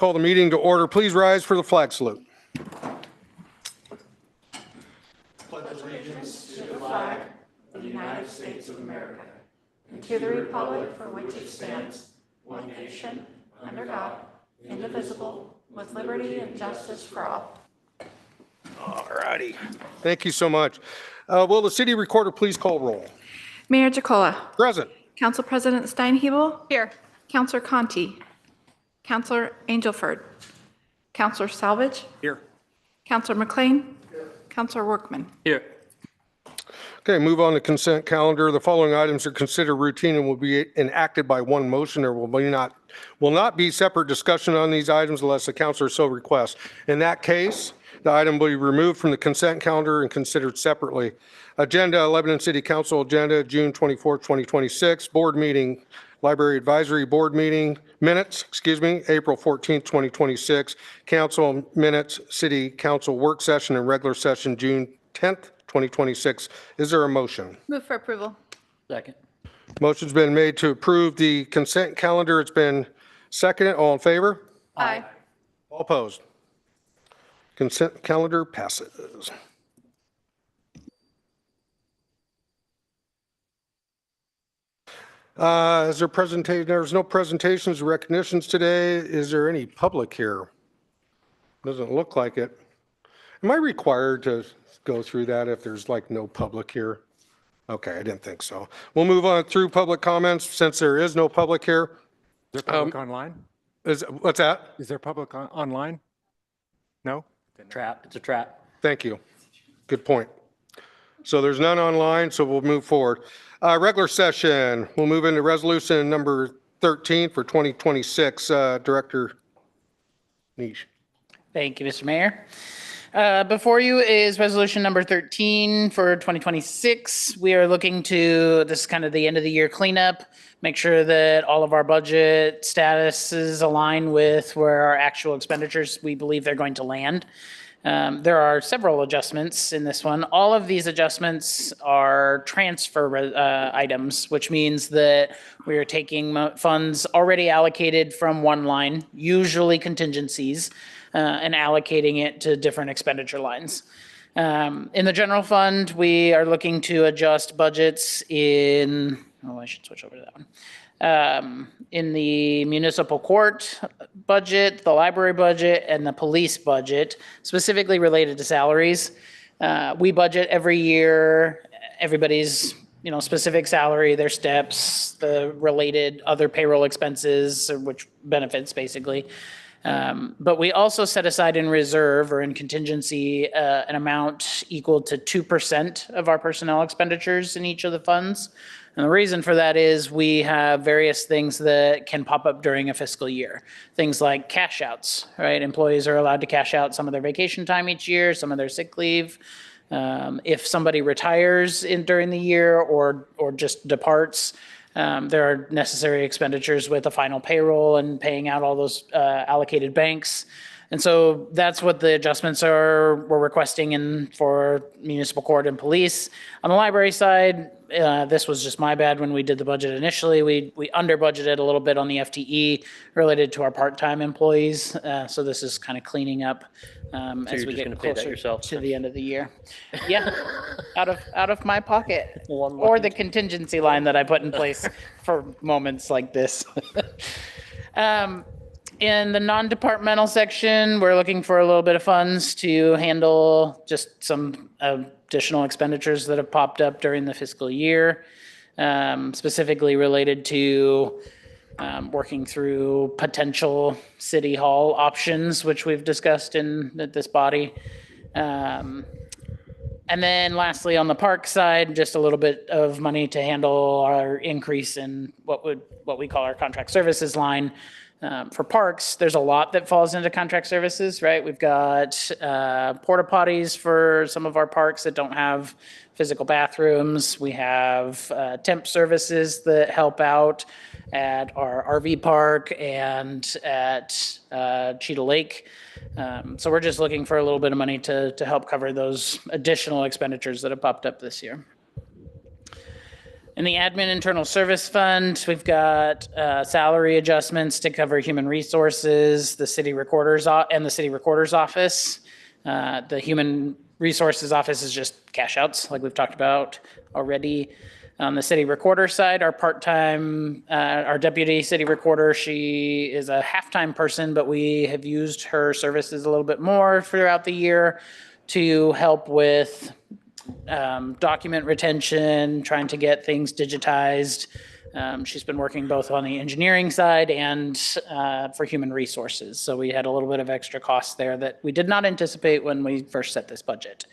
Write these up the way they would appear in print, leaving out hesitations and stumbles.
Call the meeting to order. Please rise for the flag salute. Pledge allegiance to the flag of the United States of America and to the republic for which it stands, one nation, under God, indivisible, with liberty and justice for all. All righty. Thank you so much. Will the city recorder please call roll? Mayor Jacola. Present. Council President Steinhebel. Here. Councilor Conti. Councilor Angelford. Councilor Salvage. Here. Councilor McLean. Here. Councilor Workman. Here. Okay, move on to consent calendar. The following items are considered routine and will be enacted by one motion. There will not be separate discussion on these items unless the councilor so requests. In that case, the item will be removed from the consent calendar and considered separately. Agenda, Lebanon City Council agenda, June 24, 2026. Board meeting, Library Advisory Board meeting, minutes, April 14, 2026. Council minutes, City Council work session and regular session, June 10th, 2026. Is there a motion? Move for approval. Second. Motion's been made to approve the consent calendar. It's been seconded. All in favor? Aye. All opposed? Consent calendar passes. Is there presentation? There's no presentations or recognitions today. Is there any public here? Doesn't look like it. Am I required to go through that if there's like no public here? Okay, I didn't think so. We'll move on through public comments since there is no public here. Is there public online? What's that? Is there public online? No? Trap. It's a trap. Thank you. Good point. So there's none online, so we'll move forward. Regular session, we'll move into resolution number 13 for 2026. Director Nish. Thank you, Mr. Mayor. Before you is resolution number 13 for 2026. We are looking to, this is kind of the end of the year cleanup, make sure that all of our budget statuses align with where our actual expenditures we believe they're going to land. There are several adjustments in this one. All of these adjustments are transfer items, which means that we are taking funds already allocated from one line, usually contingencies, and allocating it to different expenditure lines. In the general fund, we are looking to adjust budgets in, I should switch over to that one. In the municipal court budget, the library budget, and the police budget, specifically related to salaries. We budget every year, everybody's specific salary, their steps, the related other payroll expenses, or which benefits basically. But we also set aside in reserve or in contingency an amount equal to 2% of our personnel expenditures in each of the funds. And the reason for that is we have various things that can pop up during a fiscal year. Things like cash outs, right? Employees are allowed to cash out some of their vacation time each year, some of their sick leave. If somebody retires during the year or just departs, there are necessary expenditures with the final payroll and paying out all those allocated banks. And so that's what the adjustments we're requesting for municipal court and police. On the library side, this was just my bad when we did the budget initially. We under budgeted a little bit on the FTE related to our part-time employees. So this is kind of cleaning up as we get closer to the end of the year. Yeah, out of my pocket or the contingency line that I put in place for moments like this. In the non-departmental section, we're looking for a little bit of funds to handle just some additional expenditures that have popped up during the fiscal year, specifically related to working through potential city hall options, which we've discussed in this body. And then lastly, on the park side, just a little bit of money to handle our increase in what we call our contract services line. For parks, there's a lot that falls into contract services, right? We've got porta potties for some of our parks that don't have physical bathrooms. We have temp services that help out at our RV park and at Cheetah Lake. So we're just looking for a little bit of money to help cover those additional expenditures that have popped up this year. In the admin internal service fund, we've got salary adjustments to cover human resources, the city recorder's and the city recorder's office. The human resources office is just cash outs, like we've talked about already. On the city recorder side, our part-time, our deputy city recorder, she is a half-time person, but we have used her services a little bit more throughout the year to help with document retention, trying to get things digitized. She's been working both on the engineering side and for human resources. So we had a little bit of extra costs there that we did not anticipate when we first set this budget.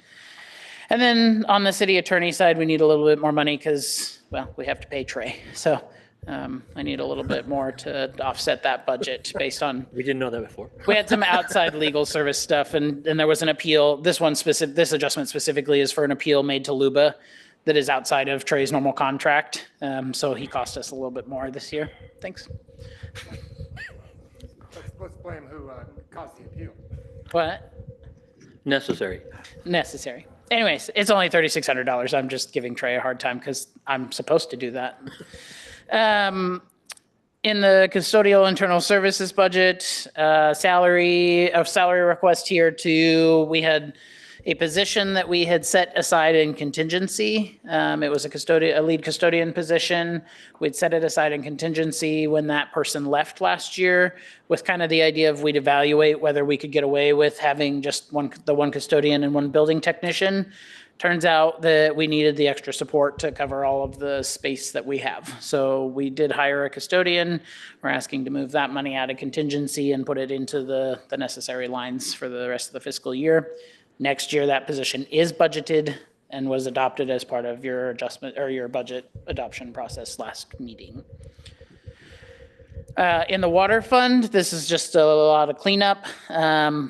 And then on the city attorney side, we need a little bit more money because, well, we have to pay Trey. So I need a little bit more to offset that budget based on, We didn't know that before. we had some outside legal service stuff and there was an appeal. This adjustment specifically is for an appeal made to Luba that is outside of Trey's normal contract. So he cost us a little bit more this year. Thanks. Let's blame who caused the appeal. What? Necessary. Necessary. Anyways, it's only $3,600. I'm just giving Trey a hard time because I'm supposed to do that. In the custodial internal services budget, salary request here too, we had a position that we had set aside in contingency. It was a lead custodian position. We'd set it aside in contingency when that person left last year with kind of the idea of we'd evaluate whether we could get away with having just the one custodian and one building technician. Turns out that we needed the extra support to cover all of the space that we have. So we did hire a custodian. We're asking to move that money out of contingency and put it into the necessary lines for the rest of the fiscal year. Next year, that position is budgeted and was adopted as part of your adjustment or your budget adoption process last meeting. In the water fund, this is just a lot of cleanup,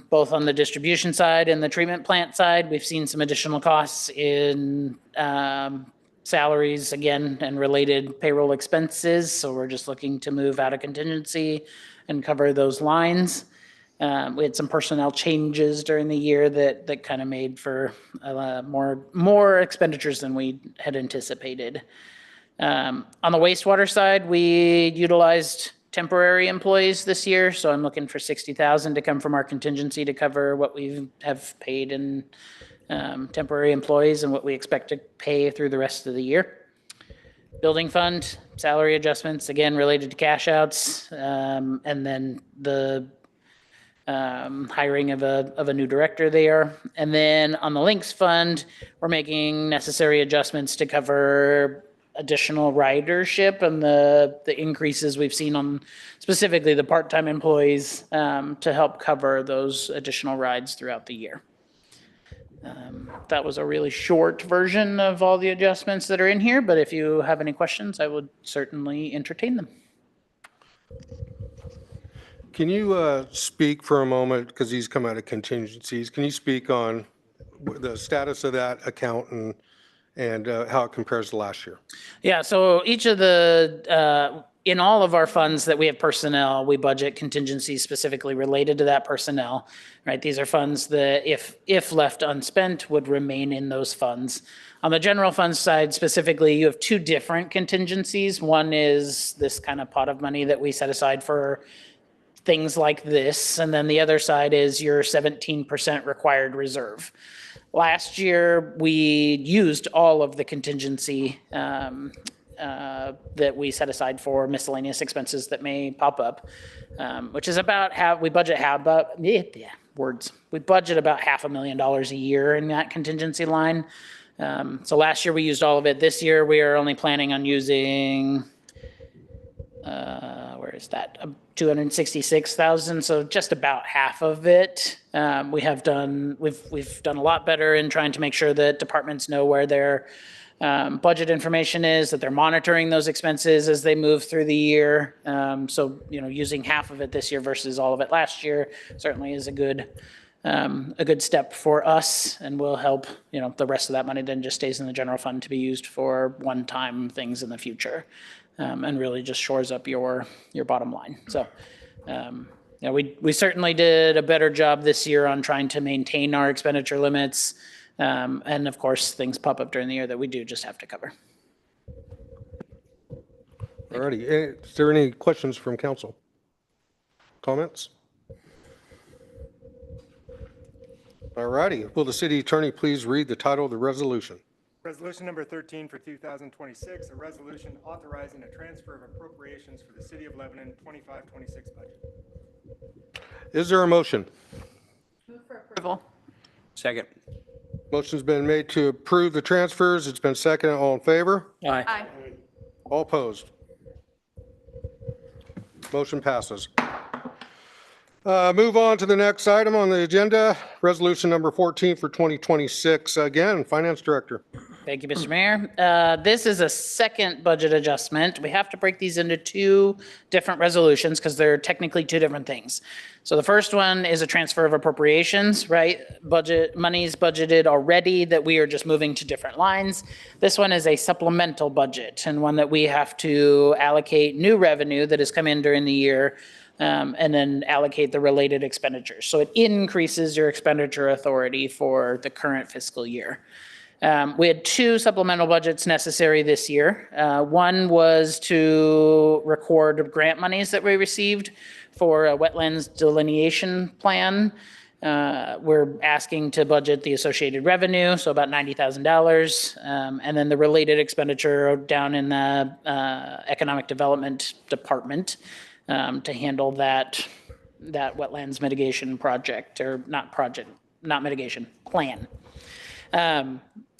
both on the distribution side and the treatment plant side. We've seen some additional costs in salaries again and related payroll expenses. So we're just looking to move out of contingency and cover those lines. We had some personnel changes during the year that kind of made for more expenditures than we had anticipated. On the wastewater side, we utilized temporary employees this year, so I'm looking for $60,000 to come from our contingency to cover what we have paid in temporary employees and what we expect to pay through the rest of the year. Building fund, salary adjustments, again, related to cash outs, and then the hiring of a new director there. And then on the links fund, we're making necessary adjustments to cover additional ridership and the increases we've seen on specifically the part-time employees to help cover those additional rides throughout the year. That was a really short version of all the adjustments that are in here, but if you have any questions, I would certainly entertain them. Can you speak for a moment, because these come out of contingencies, can you speak on the status of that account and how it compares to last year? Yeah, so each of the, in all of our funds that we have personnel, we budget contingencies specifically related to that personnel, right? These are funds that if left unspent would remain in those funds. On the general fund side specifically, you have two different contingencies. One is this kind of pot of money that we set aside for things like this. And then the other side is your 17% required reserve. Last year, we used all of the contingency that we set aside for miscellaneous expenses that may pop up, which is about we budget about $500,000 a year in that contingency line. So last year we used all of it. This year we are only planning on using, where is that? 266,000. So just about half of it. We've done a lot better in trying to make sure that departments know where their budget information is, that they're monitoring those expenses as they move through the year. So, using half of it this year versus all of it last year certainly is a good step for us and will help, the rest of that money then just stays in the general fund to be used for one-time things in the future. And really just shores up your bottom line. So, we certainly did a better job this year on trying to maintain our expenditure limits. And of course, things pop up during the year that we do just have to cover. All righty. Is there any questions from council? Comments? All righty. Will the city attorney please read the title of the resolution? Resolution number 13 for 2026, a resolution authorizing a transfer of appropriations for the City of Lebanon 25-26 budget. Is there a motion? Approval. Second. Motion's been made to approve the transfers. It's been seconded. All in favor? Aye. Aye. All opposed? Motion passes. Move on to the next item on the agenda, resolution number 14 for 2026. Again, Finance Director. Thank you, Mr. Mayor. This is a second budget adjustment. We have to break these into two different resolutions because they're technically two different things. So the first one is a transfer of appropriations, right? Money's budgeted already that we are just moving to different lines. This one is a supplemental budget and one that we have to allocate new revenue that has come in during the year and then allocate the related expenditures. So it increases your expenditure authority for the current fiscal year. We had two supplemental budgets necessary this year. One was to record grant monies that we received for a wetlands delineation plan. We're asking to budget the associated revenue, so about $90,000. And then the related expenditure down in the Economic Development Department to handle that wetlands mitigation project, or not mitigation, plan.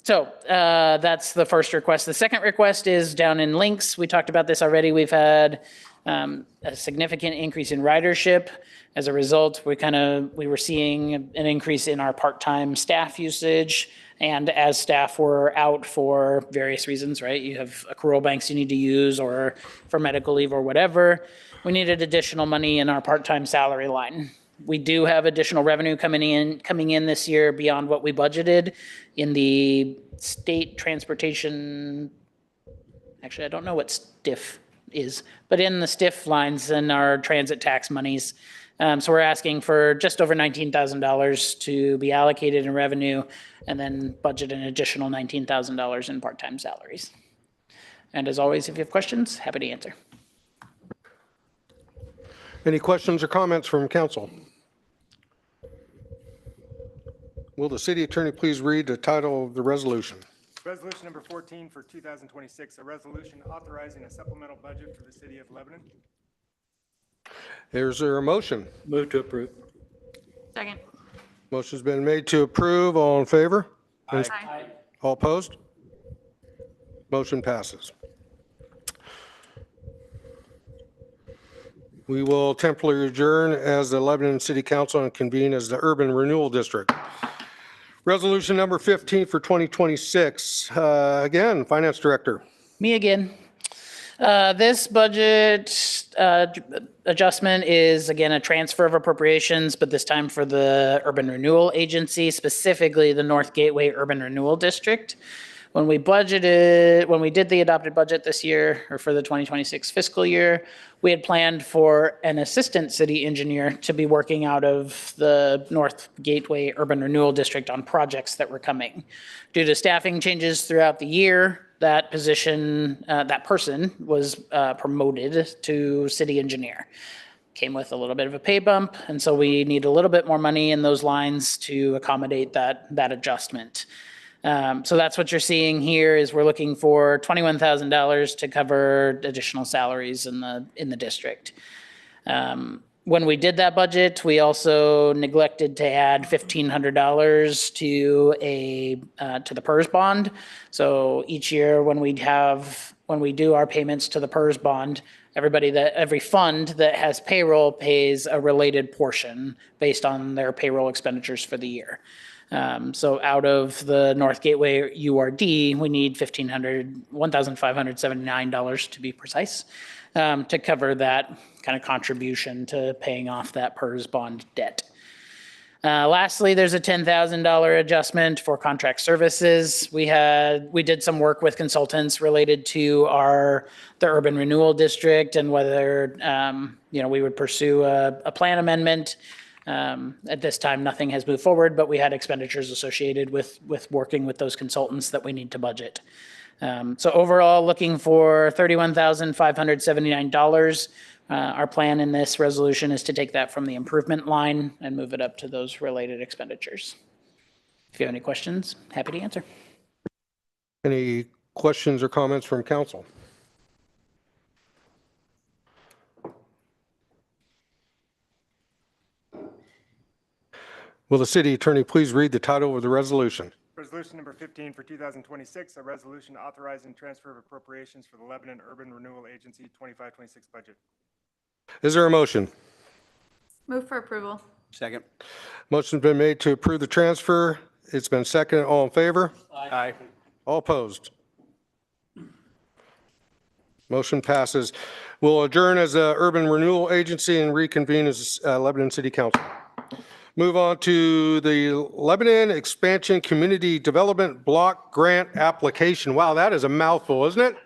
So that's the first request. The second request is down in links. We talked about this already. We've had a significant increase in ridership. As a result, we were seeing an increase in our part-time staff usage. And as staff were out for various reasons, right? You have accrual banks you need to use or for medical leave or whatever. We needed additional money in our part-time salary line. We do have additional revenue coming in this year beyond what we budgeted in the state transportation. Actually, I don't know what STIF is, but in the STIF lines and our transit tax monies. So we're asking for just over $19,000 to be allocated in revenue and then budget an additional $19,000 in part-time salaries. And as always, if you have questions, happy to answer. Any questions or comments from council? Will the city attorney please read the title of the resolution? Resolution number 14 for 2026, a resolution authorizing a supplemental budget for the City of Lebanon. Is there a motion? Move to approve. Second. Motion's been made to approve. All in favor? Aye. All opposed? Motion passes. We will temporarily adjourn as the Lebanon City Council and convene as the Urban Renewal District. Resolution number 15 for 2026. Again, Finance Director. Me again. This budget adjustment is, again, a transfer of appropriations, but this time for the Urban Renewal Agency, specifically the North Gateway Urban Renewal District. When we did the adopted budget this year, or for the 2026 fiscal year, we had planned for an assistant city engineer to be working out of the North Gateway Urban Renewal District on projects that were coming. Due to staffing changes throughout the year, that person was promoted to city engineer. Came with a little bit of a pay bump, and so we need a little bit more money in those lines to accommodate that adjustment. So that's what you're seeing here is we're looking for $21,000 to cover additional salaries in the district. When we did that budget, we also neglected to add $1,500 to the PERS bond. So each year when we do our payments to the PERS bond, every fund that has payroll pays a related portion based on their payroll expenditures for the year. So out of the North Gateway URD, we need $1,579 to be precise, to cover that kind of contribution to paying off that PERS bond debt. Lastly, there's a $10,000 adjustment for contract services. We did some work with consultants related to the urban renewal district and whether we would pursue a plan amendment. At this time, nothing has moved forward, but we had expenditures associated with working with those consultants that we need to budget. So overall, looking for $31,579. Our plan in this resolution is to take that from the improvement line and move it up to those related expenditures. If you have any questions, happy to answer. Any questions or comments from council? Will the city attorney please read the title of the resolution? Resolution number 15 for 2026, a resolution authorizing transfer of appropriations for the Lebanon Urban Renewal Agency 25-26 budget. Is there a motion? Move for approval. Second. Motion's been made to approve the transfer. It's been seconded. All in favor? Aye. All opposed? Motion passes. We'll adjourn as a Urban Renewal Agency and reconvene as Lebanon City Council. Move on to the Lebanon Expansion Community Development Block Grant Application. Wow, that is a mouthful, isn't it?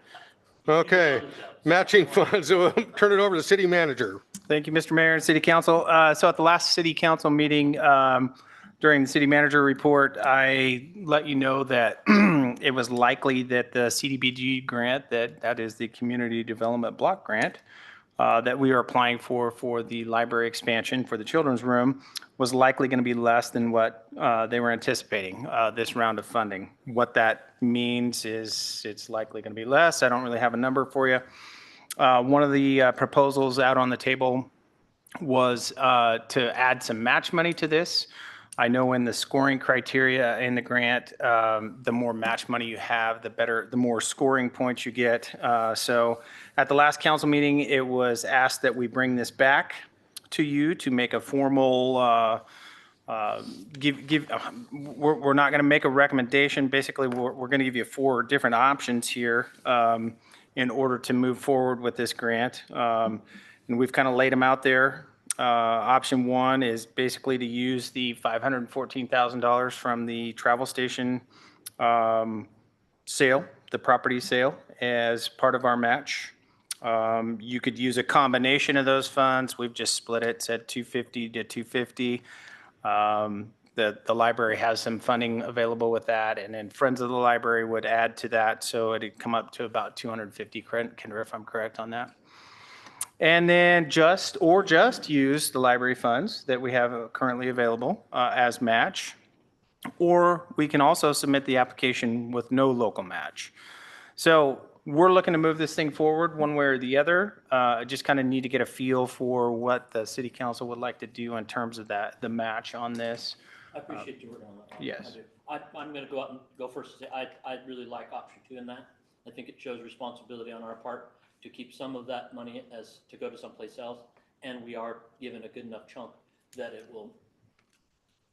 Okay. Matching funds. We'll turn it over to the city manager. Thank you, Mr. Mayor and City Council. So at the last City Council meeting, during the city manager report, I let you know that it was likely that the CDBG grant, that is the Community Development Block Grant, that we are applying for the library expansion for the children's room was likely going to be less than what they were anticipating this round of funding. What that means is it's likely going to be less. I don't really have a number for you. One of the proposals out on the table was to add some match money to this. I know in the scoring criteria in the grant, the more match money you have, the better, the more scoring points you get. So at the last council meeting, it was asked that we bring this back to you to make a formal, we're not going to make a recommendation. Basically, we're going to give you 4 different options here in order to move forward with this grant. And we've kind of laid them out there. Option 1 is basically to use the $514,000 from the travel station sale, the property sale, as part of our match. You could use a combination of those funds. We've just split it, said 250 to 250. The library has some funding available with that, and then Friends of the Library would add to that, so it'd come up to about 250, Kendra, if I'm correct on that. And then just use the library funds that we have currently available as match. Or we can also submit the application with no local match. So we're looking to move this thing forward one way or the other. I just kind of need to get a feel for what the city council would like to do in terms of the match on this. I appreciate you working on that. Yes. I'm going to go out and go first and say I really like option 2 in that. I think it shows responsibility on our part to keep some of that money as to go to someplace else, and we are given a good enough chunk that it will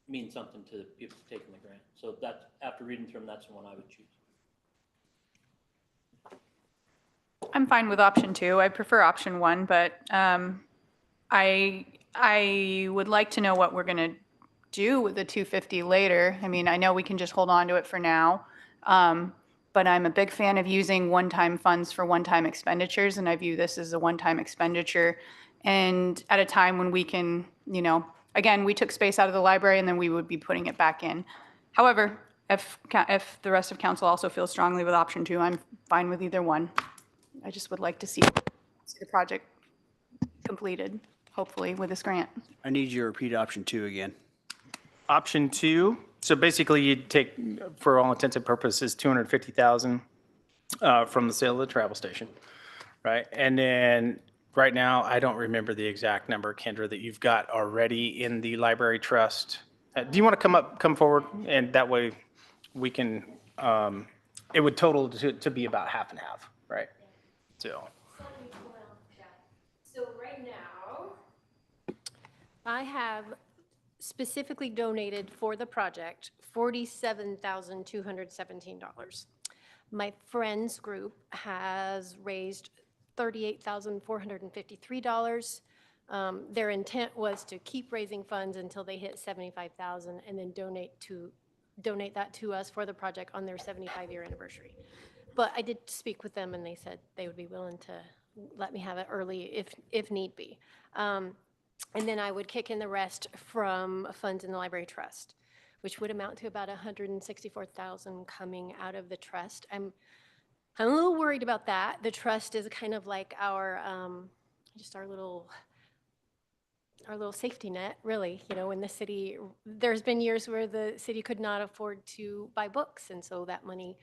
mean something to the people taking the grant. So that, after reading through them, that's the one I would choose. I'm fine with option 2. I prefer option 1, but I would like to know what we're going to do with the 250 later. I mean, I know we can just hold on to it for now, but I'm a big fan of using one-time funds for one-time expenditures, and I view this as a one-time expenditure. And at a time when we can, you know, again, we took space out of the library and then we would be putting it back in. However, if the rest of council also feels strongly with option 2, I'm fine with either one. I just would like to see the project completed, hopefully, with this grant. I need you to repeat option 2 again. Option 2, so basically you'd take, for all intents and purposes, $250,000 from the sale of the travel station, right? And then right now, I don't remember the exact number, Kendra, that you've got already in the library trust. Do you want to come forward? And that way we can, it would total to be about half and half, right? So. So right now, I have specifically donated for the project $47,217. My friends group has raised $38,453. Their intent was to keep raising funds until they hit $75,000 and then donate that to us for the project on their 75-year anniversary. But I did speak with them and they said they would be willing to let me have it early if need be. And then I would kick in the rest from funds in the library trust, which would amount to about $164,000 coming out of the trust. I'm a little worried about that. The trust is kind of like our, just our little safety net, really. You know, when the city, there's been years where the city could not afford to buy books, and so that money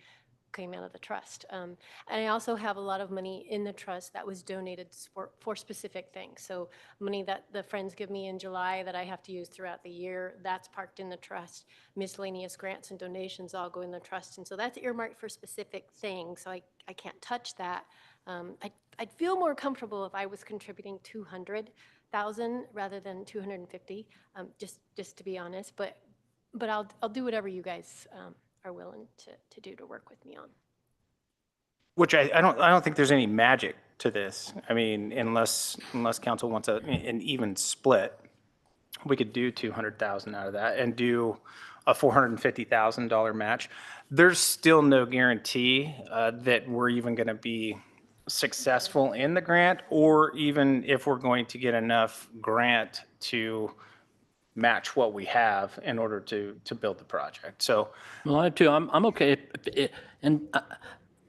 came out of the trust. And I also have a lot of money in the trust that was donated for specific things. So money that the friends give me in July that I have to use throughout the year, that's parked in the trust. Miscellaneous grants and donations all go in the trust. And so that's earmarked for specific things. So I can't touch that. I'd feel more comfortable if I was contributing 200,000 rather than 250, just to be honest. But I'll do whatever you guys are willing to do to work with me on. Which I don't think there's any magic to this. I mean, unless council wants an even split, we could do 200,000 out of that and do a $450,000 match. There's still no guarantee that we're even going to be successful in the grant, or even if we're going to get enough grant to match what we have in order to build the project. So Well, I have too. I'm okay. And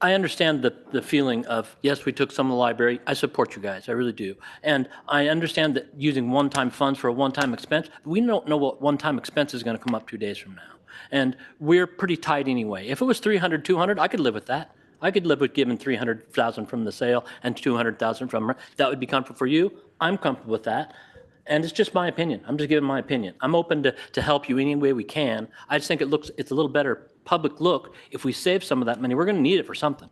I understand the feeling of, yes, we took some of the library. I support you guys. I really do. And I understand that using one-time funds for a one-time expense, we don't know what one-time expense is going to come up 2 days from now. And we're pretty tight anyway. If it was 300, 200, I could live with that. I could live with giving 300,000 from the sale and 200,000 from, that would be comfortable for you. I'm comfortable with that. And it's just my opinion. I'm just giving my opinion. I'm open to help you any way we can. I just think it's a little better public look if we save some of that money. We're going to need it for something.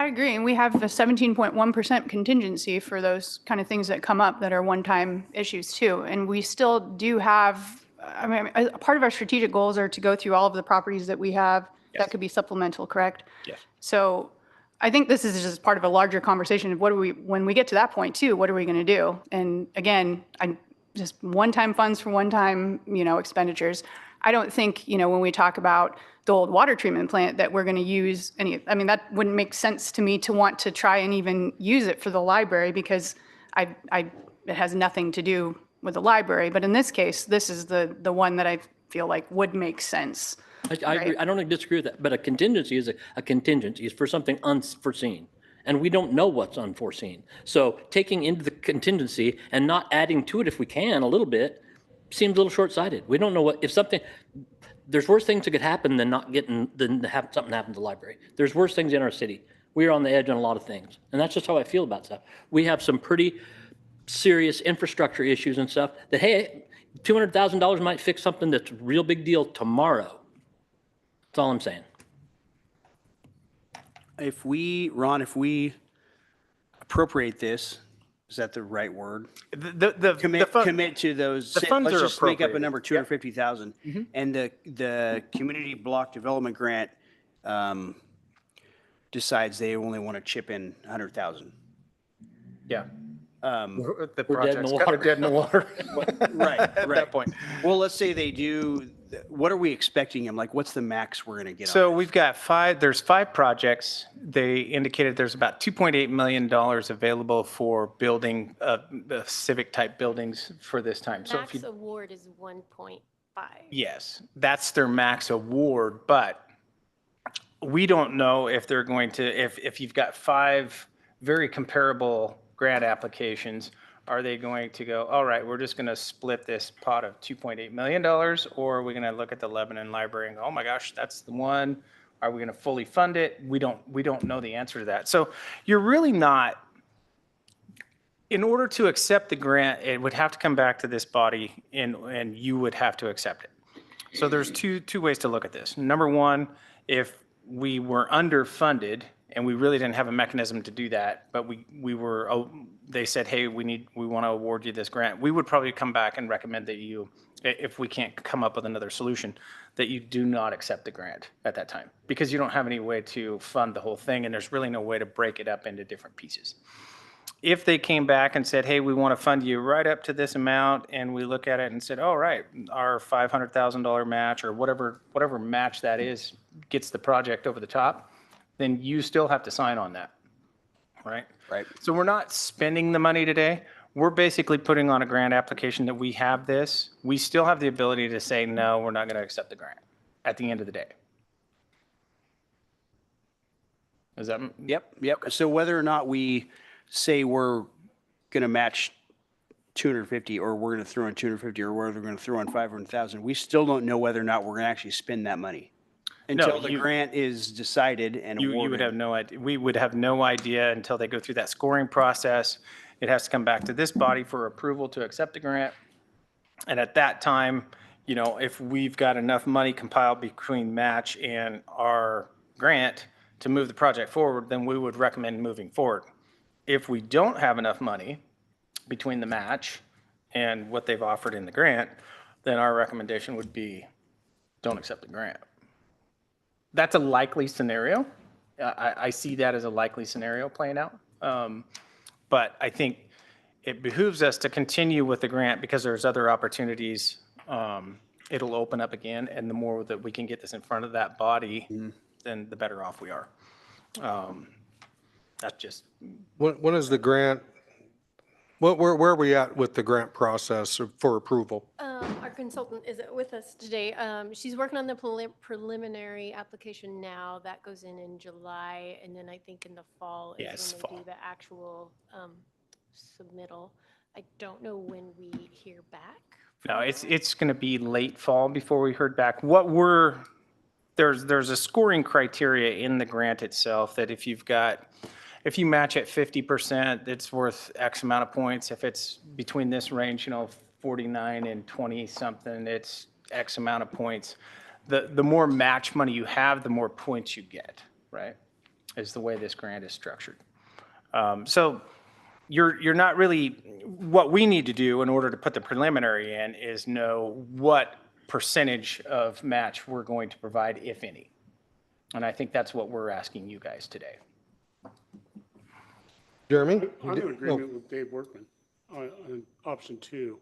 I agree, and we have a 17.1% contingency for those kind of things that come up that are one-time issues too. And we still do have, I mean, a part of our strategic goals are to go through all of the properties that we have. That could be supplemental, correct? Yes. So I think this is just part of a larger conversation of when we get to that point too, what are we going to do? And again, just one-time funds for one-time, expenditures. I don't think, when we talk about the old water treatment plant that we're going to use I mean, that wouldn't make sense to me to want to try and even use it for the library because it has nothing to do with the library. But in this case, this is the one that I feel like would make sense. I agree. I don't disagree with that, but a contingency is a contingency. It's for something unforeseen. And we don't know what's unforeseen. So taking into the contingency and not adding to it if we can a little bit seems a little short-sighted. We don't know there's worse things that could happen than to have something happen to the library. There's worse things in our city. We are on the edge on a lot of things. And that's just how I feel about stuff. We have some pretty serious infrastructure issues and stuff that, hey, $200,000 might fix something that's a real big deal tomorrow. That's all I'm saying. Ron, if we appropriate this, is that the right word? Commit to those. The funds let's are just make up a appropriated. number, 250,000. And the community block development grant decides they only want to chip in 100,000. yeah. The We're dead in project's the kind water. of dead in the water Right, at that point. Well, let's say they do. What are we expecting them? Like, what's the max we're going to get? So we've got there's 5 projects. They indicated there's about $2.8 million available for building civic type buildings for this time. So if Max award is 1.5. yes, that's their max award, but we don't know if they're going to, if you've got 5 very comparable grant applications, are they going to go, all right, we're just going to split this pot of $2.8 million, or are we going to look at the Lebanon Library and go, oh my gosh, that's the one? Are we going to fully fund it? We don't know the answer to that. So you're really not, in order to accept the grant, it would have to come back to this body and you would have to accept it. So there's two ways to look at this. Number one, if we were underfunded and we really didn't have a mechanism to do that, but they said, hey, we want to award you this grant, we would probably come back and recommend that you, if we can't come up with another solution, that you do not accept the grant at that time, because you don't have any way to fund the whole thing and there's really no way to break it up into different pieces. If they came back and said, hey, we want to fund you right up to this amount, and we look at it and said, all right, our $500,000 match or whatever match that is gets the project over the top, then you still have to sign on that, right? Right. So we're not spending the money today. We're basically putting on a grant application that we have this. We still have the ability to say, no, we're not going to accept the grant at the end of the day. Is that? Yep. So whether or not we say we're going to match 250 or we're going to throw in 250 or whether we're going to throw in 500,000, we still don't know whether or not we're going to actually spend that money until the grant is decided and awarded. You would have no idea. We would have no idea until they go through that scoring process. It has to come back to this body for approval to accept the grant. And at that time, if we've got enough money compiled between match and our grant to move the project forward, then we would recommend moving forward. If we don't have enough money between the match and what they've offered in the grant, then our recommendation would be don't accept the grant. That's a likely scenario. I see that as a likely scenario playing out. But I think it behooves us to continue with the grant because there's other opportunities. It'll open up again, and the more that we can get this in front of that body, then the better off we are. That's just. When is the grant, where are we at with the grant process for approval? Our consultant is with us today. She's working on the preliminary application now. That goes in July, and then I think in the fall is when they do the actual submittal. I don't know when we hear back. No, it's going to be late fall before we heard back. There's a scoring criteria in the grant itself that if you match at 50%, it's worth X amount of points. If it's between this range, 49 and 20 something, it's X amount of points. The more match money you have, the more points you get, right? Is the way this grant is structured. So you're not really, what we need to do in order to put the preliminary in is know what percentage of match we're going to provide, if any. And I think that's what we're asking you guys today. Jeremy? I'm in agreement with Dave Workman on option 2.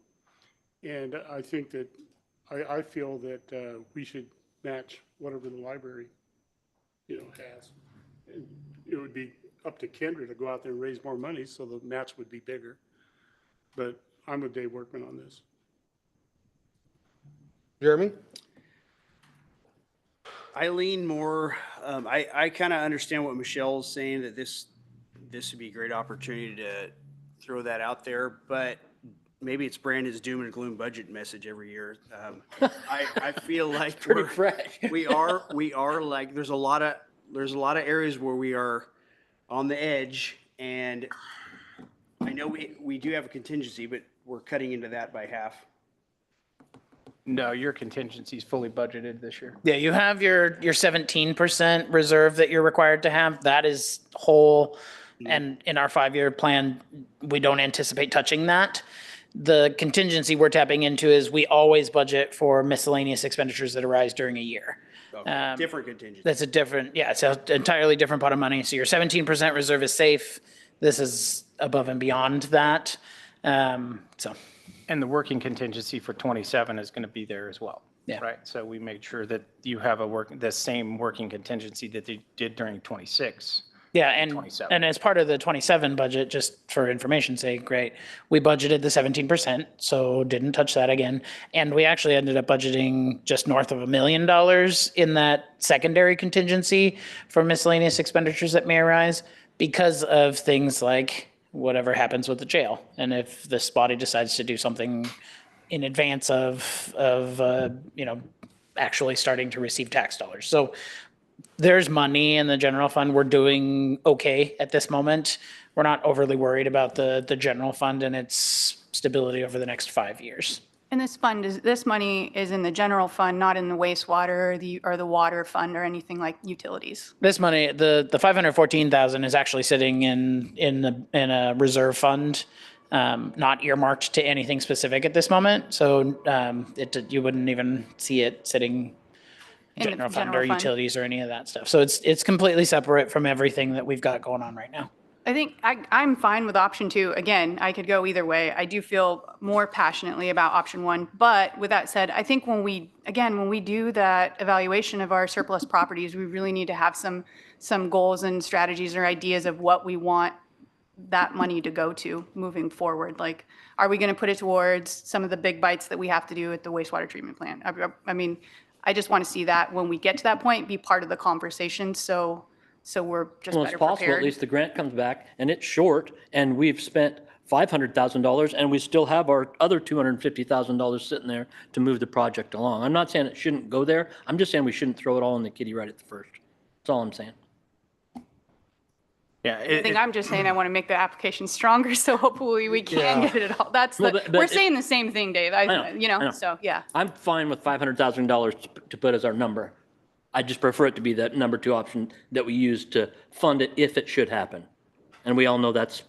And I think that, I feel that we should match whatever the library, has. And it would be up to Kendra to go out there and raise more money, so the match would be bigger. But I'm with Dave Workman on this. Jeremy? I lean more, I kind of understand what Michelle's saying, that this would be a great opportunity to throw that out there, but maybe it's Brandon's doom and gloom budget message every year. I feel like we are like, there's a lot of areas where we are on the edge, and I know we do have a contingency, but we're cutting into that by half. No, your contingency is fully budgeted this year. Yeah, you have your 17% reserve that you're required to have. That is whole. And in our 5-year plan, we don't anticipate touching that. The contingency we're tapping into is we always budget for miscellaneous expenditures that arise during a year. Different contingency. That's it's an entirely different pot of money. So your 17% reserve is safe. This is above and beyond that. And the working contingency for 27 is going to be there as well. Yeah. Right. So we made sure that you have the same working contingency that they did during 26. Yeah, and as part of the 27 budget, just for information's sake, we budgeted the 17%, so didn't touch that again. And we actually ended up budgeting just north of $1 million in that secondary contingency for miscellaneous expenditures that may arise because of things like whatever happens with the jail. And if this body decides to do something in advance of actually starting to receive tax dollars. So there's money in the general fund. We're doing okay at this moment. We're not overly worried about the general fund and its stability over the next 5 years. And this money is in the general fund, not in the wastewater or the water fund or anything like utilities. This money, the 514,000 is actually sitting in a reserve fund, not earmarked to anything specific at this moment. So you wouldn't even see it sitting general fund or utilities or any of that stuff. So it's completely separate from everything that we've got going on right now. I think I'm fine with option 2. Again, I could go either way. I do feel more passionately about option 1. But with that said, I think when we do that evaluation of our surplus properties, we really need to have some goals and strategies or ideas of what we want that money to go to moving forward. Like, are we going to put it towards some of the big bites that we have to do at the wastewater treatment plant? I mean, I just want to see that when we get to that point, be part of the conversation. So so we're just Well, it's better possible, at prepared. least the grant comes back and it's short and we've spent $500,000 and we still have our other $250,000 sitting there to move the project along. I'm not saying it shouldn't go there. I'm just saying we shouldn't throw it all in the kitty right at the first. That's all I'm saying. Yeah. I think I'm just saying I want to make the application stronger, so hopefully we can Yeah. get it all. That's Well, the, but we're it- saying the same thing, Dave. I know, You I know. know, so, yeah. I'm fine with $500,000 to put as our number. I just prefer it to be that number 2 option that we use to fund it if it should happen. And we all know that's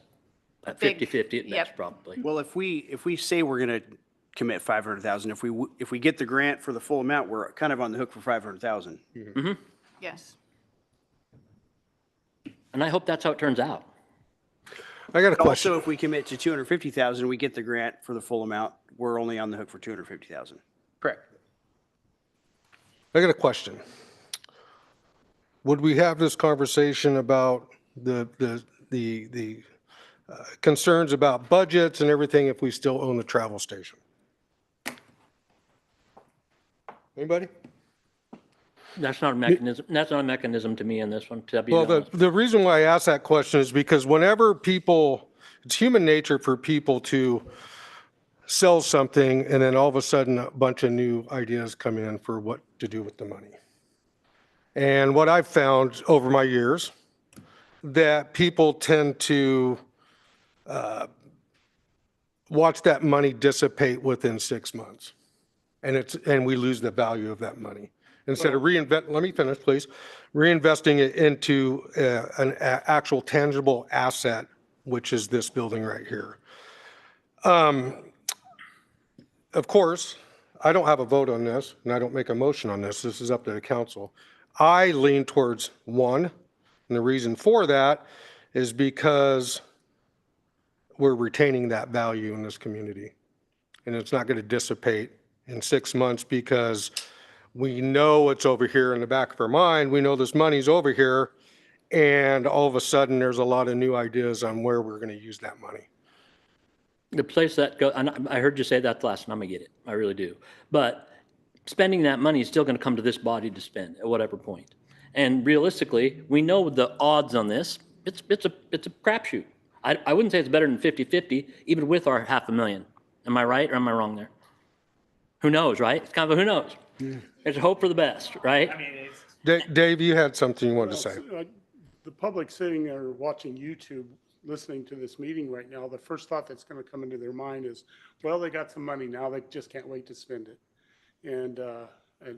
at Big- 50/50 at yep. best, probably. Well, if we say we're going to commit 500,000, if we get the grant for the full amount, we're kind of on the hook for 500,000. Yes. And I hope that's how it turns out. I got a question. Also, if we commit to 250,000, we get the grant for the full amount, we're only on the hook for 250,000. Correct. I got a question. Would we have this conversation about the concerns about budgets and everything if we still own the travel station? Anybody? That's not a mechanism, that's not a mechanism to me in this one, to be Well, honest. the reason why I ask that question is because whenever people, it's human nature for people to sell something and then all of a sudden a bunch of new ideas come in for what to do with the money. And what I've found over my years, that people tend to watch that money dissipate within 6 months. And we lose the value of that money. Instead of let me finish, please, reinvesting it into an actual tangible asset, which is this building right here. Of course, I don't have a vote on this, and I don't make a motion on this. This is up to the council. I lean towards 1, and the reason for that is because we're retaining that value in this community. And it's not going to dissipate in 6 months because we know it's over here in the back of our mind. We know this money's over here, and all of a sudden, there's a lot of new ideas on where we're going to use that money. The place that go, and I heard you say that last time, I get it, I really do. But spending that money is still going to come to this body to spend at whatever point. And realistically, we know the odds on this, it's a crapshoot. I wouldn't say it's better than 50/50, even with our $500,000. Am I right or am I wrong there? Who knows, right? It's kind of a who knows. It's a hope for the best, right? I mean, it's, Dave, you had something you wanted to say. The public sitting there watching YouTube, listening to this meeting right now, the first thought that's going to come into their mind is, well, they got some money now, they just can't wait to spend it. And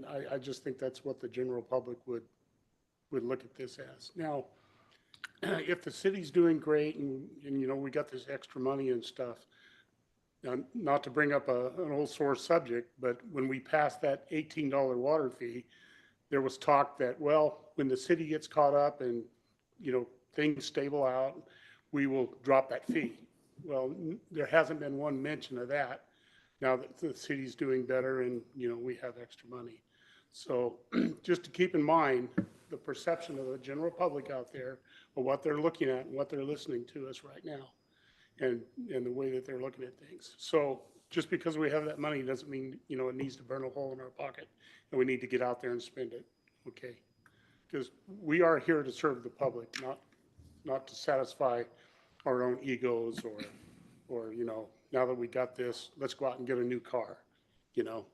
I just think that's what the general public would look at this as. Now, if the city's doing great and you know, we got this extra money and stuff, not to bring up an old sore subject, but when we passed that $18 water fee, there was talk that, well, when the city gets caught up and, you know, things stable out, we will drop that fee. Well, there hasn't been one mention of that now that the city's doing better and, you know, we have extra money. So just to keep in mind the perception of the general public out there of what they're looking at and what they're listening to us right now and the way that they're looking at things. So just because we have that money doesn't mean, you know, it needs to burn a hole in our pocket and we need to get out there and spend it. Okay. Because we are here to serve the public, not to satisfy our own egos or, you know, now that we got this, let's go out and get a new car, you know,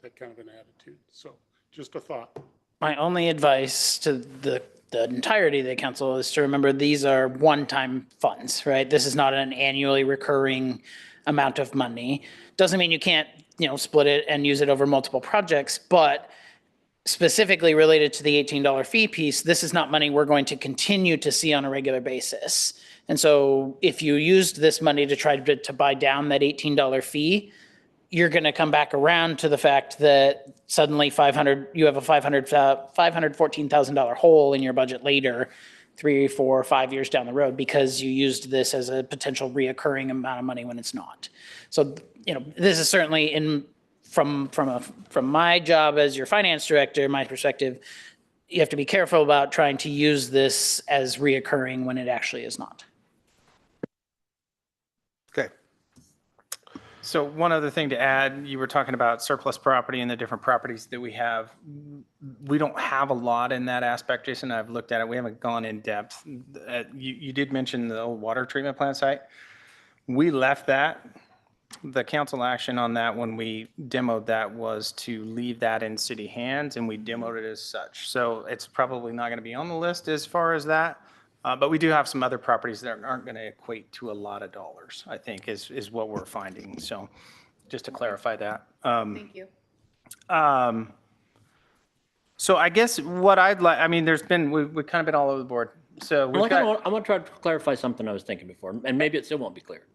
that kind of an attitude. So just a thought. My only advice to the entirety of the council is to remember these are one-time funds, right? This is not an annually recurring amount of money. Doesn't mean you can't, you know, split it and use it over multiple projects, but specifically related to the $18 fee piece, this is not money we're going to continue to see on a regular basis. And so if you used this money to try to buy down that $18 fee, you're going to come back around to the fact that suddenly you have a $514,000 hole in your budget later, 3, 4, 5 years down the road because you used this as a potential reoccurring amount of money when it's not. So, you know, this is certainly from my job as your finance director, my perspective, you have to be careful about trying to use this as reoccurring when it actually is not. Okay. So one other thing to add, you were talking about surplus property and the different properties that we have. We don't have a lot in that aspect, Jason. I've looked at it. We haven't gone in depth. You did mention the old water treatment plant site. We left that. The council action on that when we demoed that was to leave that in city hands, and we demoed it as such. So it's probably not going to be on the list as far as that. But we do have some other properties that aren't going to equate to a lot of dollars, I think, is what we're finding. So just to clarify that. Thank you. So I guess what I'd like, I mean, we've kind of been all over the board. So Well, we've I got, want to try to clarify something I was thinking before, and maybe it still won't be clear.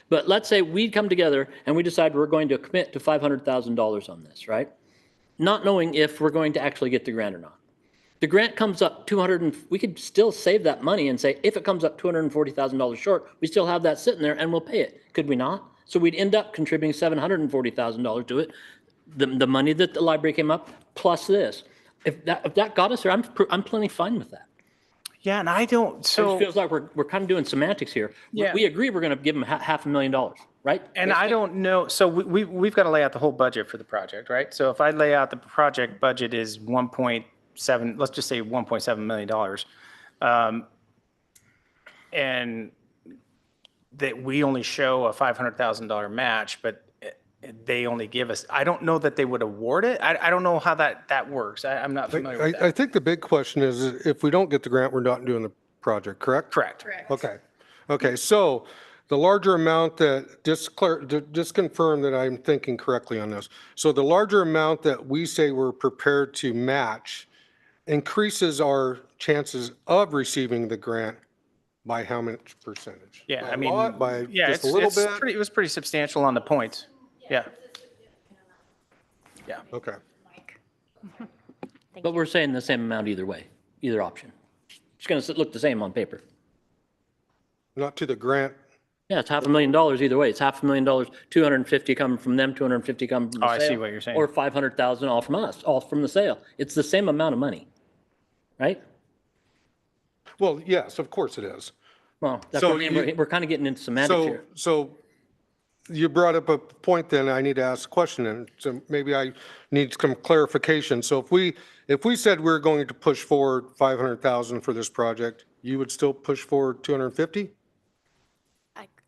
But let's say we come together and we decide we're going to commit to $500,000 on this, right? Not knowing if we're going to actually get the grant or not. The grant comes up we could still save that money and say, if it comes up $240,000 short, we still have that sitting there and we'll pay it. Could we not? So we'd end up contributing $740,000 to it, the money that the library came up, plus this. If that got us there, I'm plenty fine with that. yeah, and I don't, It so. just feels like we're kind of doing semantics here. Yeah. We agree we're going to give them $500,000, right? And I don't know, so we've got to lay out the whole budget for the project, right? So if I lay out the project budget is 1.7, let's just say $1.7 million. And that we only show a $500,000 match, but they only give us, I don't know that they would award it. I don't know how that works. I'm not familiar with I that. think the big question is, if we don't get the grant, we're not doing the project, correct? Correct. Okay. Okay, so the larger amount that, just confirm that I'm thinking correctly on this. So the larger amount that we say we're prepared to match increases our chances of receiving the grant by how much percentage? Yeah, By I a mean, lot? By yeah, just a little bit? it was pretty substantial on the points. Yeah. Yeah. Okay. But we're saying the same amount either way, either option. It's going to look the same on paper. Not to the grant. Yeah, it's $500,000 either way. It's $500,000, 250 coming from them, 250 coming from the Oh, I sale. see what you're saying. Or 500,000 all from us, all from the sale. It's the same amount of money, right? Well, yes, of course it is. Well, that's So what I mean. you- We're kind of getting into semantics So, here. so you brought up a point then I need to ask a question, and so maybe I need some clarification. So if we said we're going to push forward 500,000 for this project, you would still push forward 250?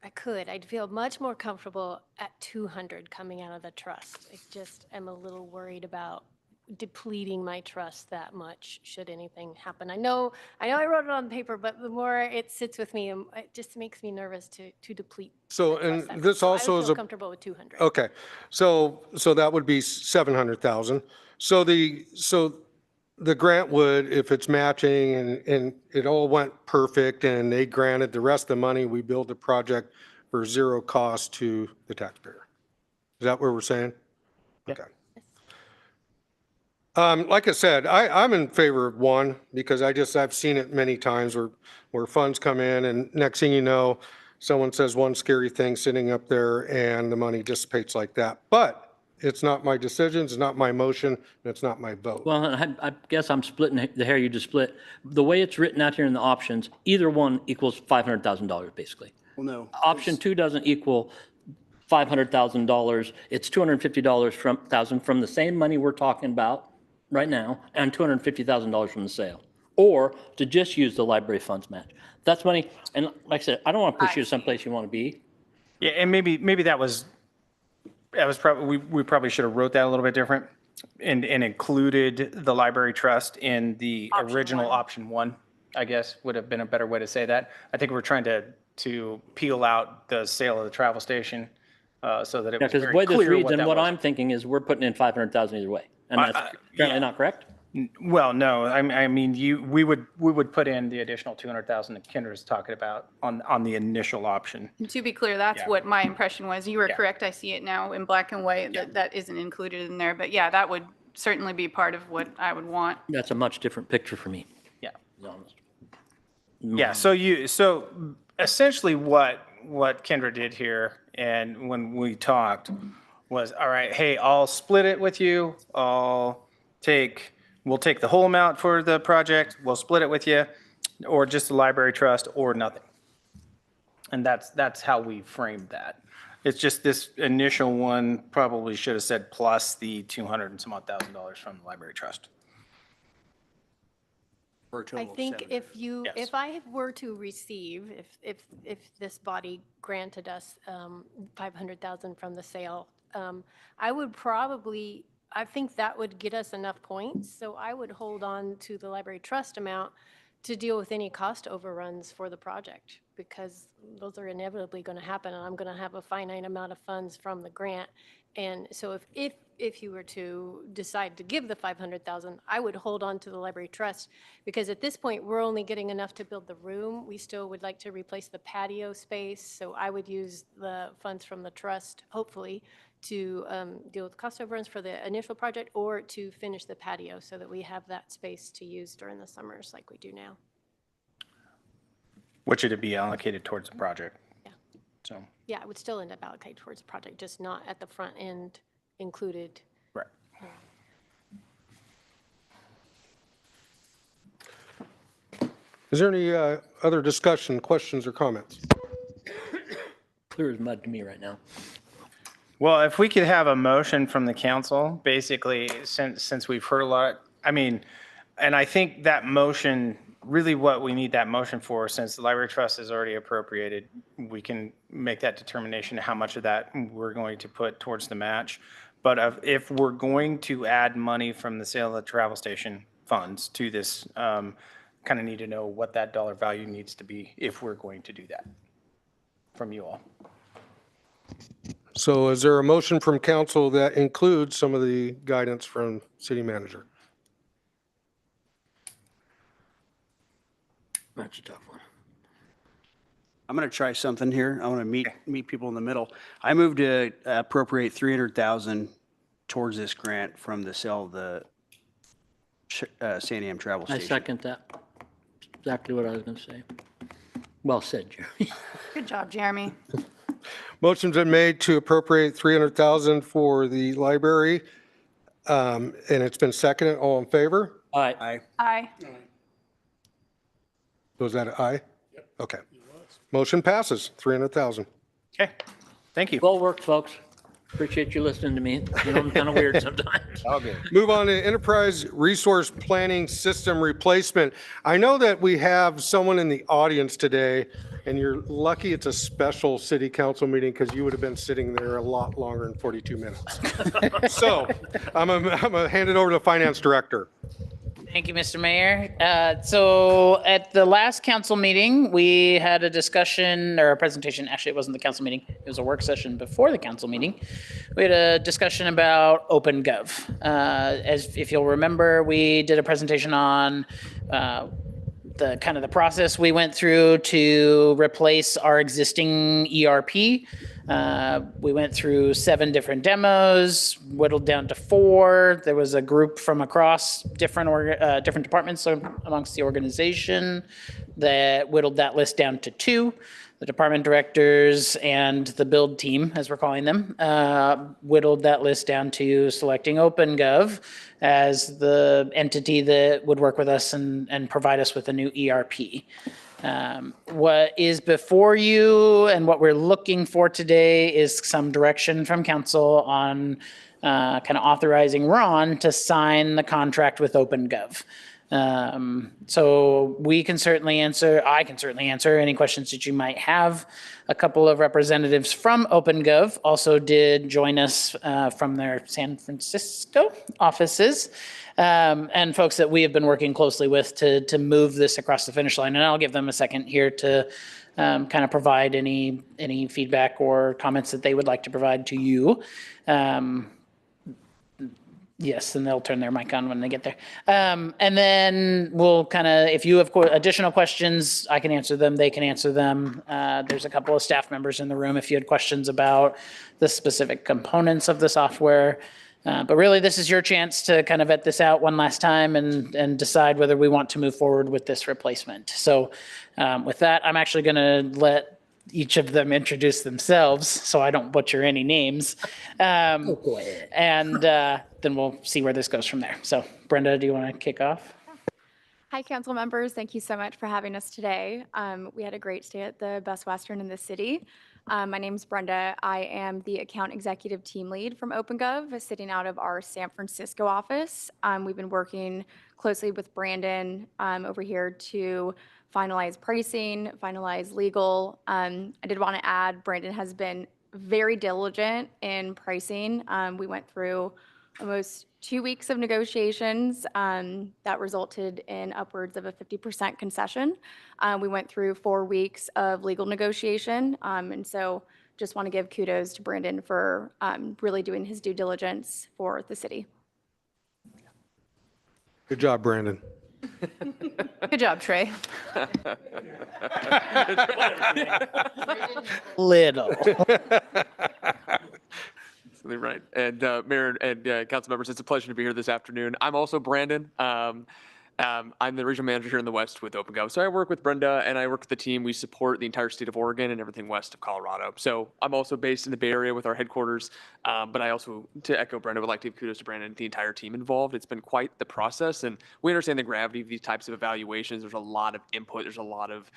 I could. I'd feel much more comfortable at 200 coming out of the trust. I just am a little worried about depleting my trust that much should anything happen. I know I wrote it on paper, but the more it sits with me, it just makes me nervous to deplete. So, the trust and that this much. So also I would is feel a, comfortable with 200. okay, so that would be 700,000. So the grant would, if it's matching and it all went perfect and they granted the rest of the money, we build the project for zero cost to the taxpayer. Is that what we're saying? Okay. Like I said, I'm in favor of one because I've seen it many times where funds come in and next thing you know, someone says one scary thing sitting up there and the money dissipates like that. But it's not my decision, it's not my motion, and it's not my vote. Well, I guess I'm splitting the hair you just split. The way it's written out here in the options, either one equals $500,000 basically. Well, no. Option 2 doesn't equal $500,000. It's $250,000 from the same money we're talking about right now and $250,000 from the sale. Or to just use the library funds match. That's money, and like I said, I don't want to push you to someplace you want to be. Yeah, and maybe that was probably, we probably should have wrote that a little bit different and included the library trust in the original option one, I guess, would have been a better way to say that. I think we're trying to peel out the sale of the travel station so that it Yeah, was because the very way this clear reads what and that what was. I'm thinking is we're putting in 500,000 either way. And that's apparently yeah. not correct? Well, no, I mean, we would put in the additional 200,000 that Kendra's talking about on the initial option. To be clear, that's Yeah. what my impression was. You were Yeah. correct. I see it now in black and white that isn't included in there. But yeah, that would certainly be part of what I would want. That's a much different picture for me, Yeah. to be honest. Yeah, so essentially what Kendra did here and when we talked was, all right, hey, I'll split it with you. We'll take the whole amount for the project. We'll split it with you or just the library trust or nothing. And that's how we framed that. It's just this initial one probably should have said plus the 200 and some odd $1,000 from the library trust. For a I total of think 7. if you, Yes. if I were to receive, if this body granted us 500,000 from the sale, I would probably, I think that would get us enough points. So I would hold on to the library trust amount to deal with any cost overruns for the project, because those are inevitably going to happen, and I'm going to have a finite amount of funds from the grant. And so if you were to decide to give the 500,000, I would hold on to the library trust, because at this point, we're only getting enough to build the room. We still would like to replace the patio space, so I would use the funds from the trust, hopefully, to deal with cost overruns for the initial project, or to finish the patio so that we have that space to use during the summers like we do now. Which it'd be allocated towards the project. Yeah. So, Yeah, it would still end up allocated towards the project, just not at the front end included. right. Is there any other discussion, questions, or comments? Clear as mud to me right now. Well, if we could have a motion from the council, basically, since we've heard a lot, I mean, and I think that motion, really what we need that motion for, since the library trust is already appropriated, we can make that determination how much of that we're going to put towards the match. But if we're going to add money from the sale of the travel station funds to this, kind of need to know what that dollar value needs to be if we're going to do that from you all. So is there a motion from council that includes some of the guidance from city manager? That's a tough one. I'm going to try something here. I want to meet people in the middle. I move to appropriate 300,000 towards this grant from the sale of the San Am travel I station. second that. Exactly what I was going to say. Well said, Jeremy. Good job, Jeremy. Motion's been made to appropriate 300,000 for the library, and it's been seconded. All in favor? All right. Aye. Aye. Was that an aye? Yep. Okay. Motion passes, 300,000. Okay, thank you. Well worked, folks. Appreciate you listening to me. You know, I'm kind of weird sometimes. All good. Move on to enterprise resource planning system replacement. I know that we have someone in the audience today, and you're lucky it's a special city council meeting because you would have been sitting there a lot longer than 42 minutes. So I'm gonna hand it over to the finance director. Thank you, Mr. Mayor. So at the last council meeting, we had a discussion or a presentation. Actually, it wasn't the council meeting. It was a work session before the council meeting. We had a discussion about OpenGov. As if you'll remember, we did a presentation on the kind of the process we went through to replace our existing ERP. We went through 7 different demos, whittled down to 4. There was a group from across different departments amongst the organization that whittled that list down to 2. The department directors and the build team, as we're calling them, whittled that list down to selecting OpenGov as the entity that would work with us and provide us with a new ERP. What is before you and what we're looking for today is some direction from council on kind of authorizing Ron to sign the contract with OpenGov. So we can certainly answer, I can certainly answer any questions that you might have. A couple of representatives from OpenGov also did join us from their San Francisco offices. And folks that we have been working closely with to move this across the finish line. And I'll give them a second here to kind of provide any feedback or comments that they would like to provide to you. Yes, and they'll turn their mic on when they get there. And then we'll kind of, if you have additional questions, I can answer them, they can answer them. There's a couple of staff members in the room if you had questions about the specific components of the software. But really, this is your chance to kind of vet this out one last time and decide whether we want to move forward with this replacement. So with that, I'm actually going to let each of them introduce themselves so I don't butcher any names. Go ahead. And then we'll see where this goes from there. So Brenda, do you want to kick off? Hi, council members. Thank you so much for having us today. We had a great stay at the Best Western in the city. My name's Brenda. I am the account executive team lead from OpenGov, sitting out of our San Francisco office. We've been working closely with Brandon over here to finalize pricing, finalize legal. I did want to add, Brandon has been very diligent in pricing. We went through almost 2 weeks of negotiations that resulted in upwards of a 50% concession. We went through 4 weeks of legal negotiation. And so just want to give kudos to Brandon for really doing his due diligence for the city. Good job, Brandon. Good job, Trey. Little. Absolutely right. And Mayor and council members, it's a pleasure to be here this afternoon. I'm also Brandon. I'm the regional manager here in the West with OpenGov. So I work with Brenda and I work with the team. We support the entire state of Oregon and everything west of Colorado. So I'm also based in the Bay Area with our headquarters. But I also, to echo Brenda, would like to give kudos to Brandon and the entire team involved. It's been quite the process, and we understand the gravity of these types of evaluations. There's a lot of input. There's a lot of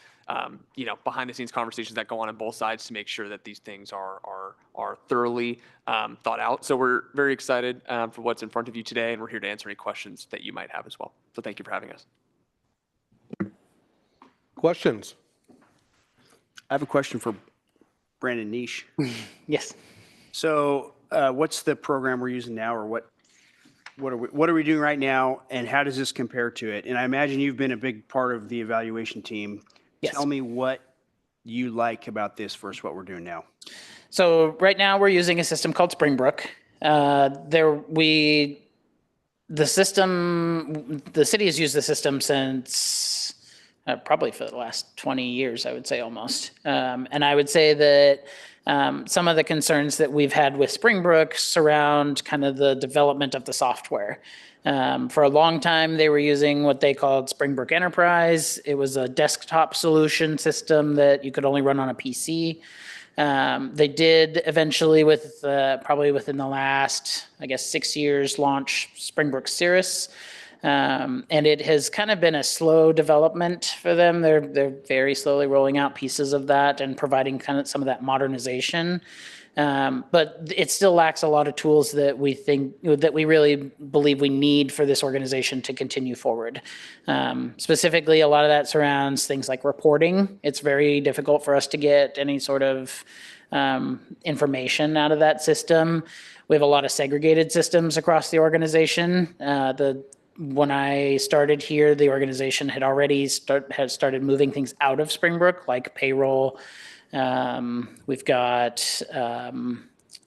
behind the scenes conversations that go on both sides to make sure that these things are thoroughly thought out. So we're very excited for what's in front of you today, and we're here to answer any questions that you might have as well. So thank you for having us. Questions? I have a question for Brandon Niche. Yes. So what's the program we're using now, or what are we doing right now, and how does this compare to it? And I imagine you've been a big part of the evaluation team. Yes. Tell me what you like about this versus what we're doing now. So right now we're using a system called Springbrook. The city has used the system since probably for the last 20 years, I would say almost. And I would say that some of the concerns that we've had with Springbrook surround kind of the development of the software. For a long time, they were using what they called Springbrook Enterprise. It was a desktop solution system that you could only run on a PC. They did eventually, probably within the last, 6 years, launch Springbrook Cirrus. And it has kind of been a slow development for them. They're very slowly rolling out pieces of that and providing kind of some of that modernization. But it still lacks a lot of tools that we really believe we need for this organization to continue forward. Specifically, a lot of that surrounds things like reporting. It's very difficult for us to get any sort of information out of that system. We have a lot of segregated systems across the organization. When I started here, the organization had already started moving things out of Springbrook, like payroll. We've got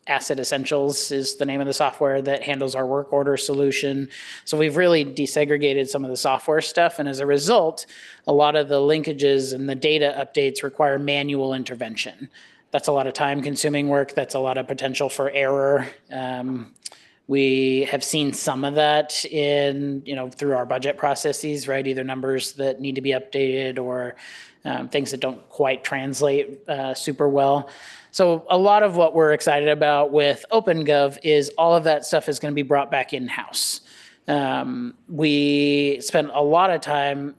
Asset Essentials is the name of the software that handles our work order solution. So we've really desegregated some of the software stuff. And as a result, a lot of the linkages and the data updates require manual intervention. That's a lot of time consuming work. That's a lot of potential for error. We have seen some of that through our budget processes, right? Either numbers that need to be updated or things that don't quite translate super well. So a lot of what we're excited about with OpenGov is all of that stuff is going to be brought back in-house. We spent a lot of time,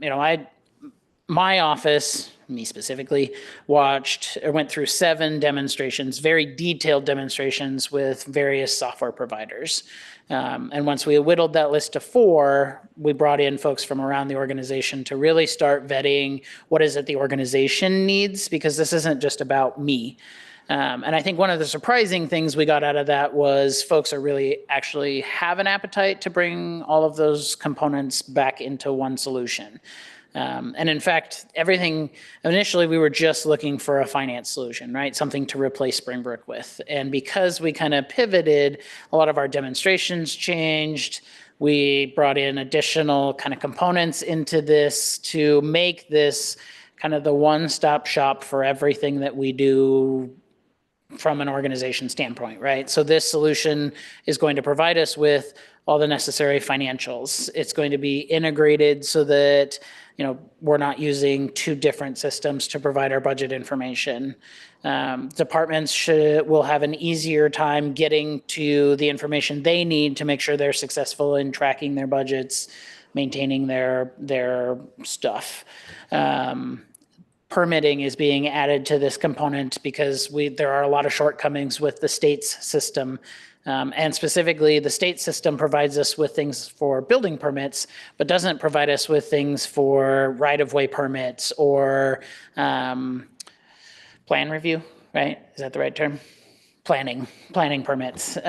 my office, me specifically, went through 7 demonstrations, very detailed demonstrations with various software providers. And once we whittled that list to 4, we brought in folks from around the organization to really start vetting what is it the organization needs, because this isn't just about me. And I think one of the surprising things we got out of that was folks are really actually have an appetite to bring all of those components back into one solution. And in fact, initially we were just looking for a finance solution, right? Something to replace Springbrook with. And because we kind of pivoted, a lot of our demonstrations changed. We brought in additional kind of components into this to make this kind of the one-stop shop for everything that we do from an organization standpoint, right? So this solution is going to provide us with all the necessary financials. It's going to be integrated so that we're not using 2 different systems to provide our budget information. Departments will have an easier time getting to the information they need to make sure they're successful in tracking their budgets, maintaining their stuff. permitting is being added to this component because there are a lot of shortcomings with the state's system. And specifically, the state system provides us with things for building permits, but doesn't provide us with things for right-of-way permits or plan review, right? Is that the right term? Planning permits.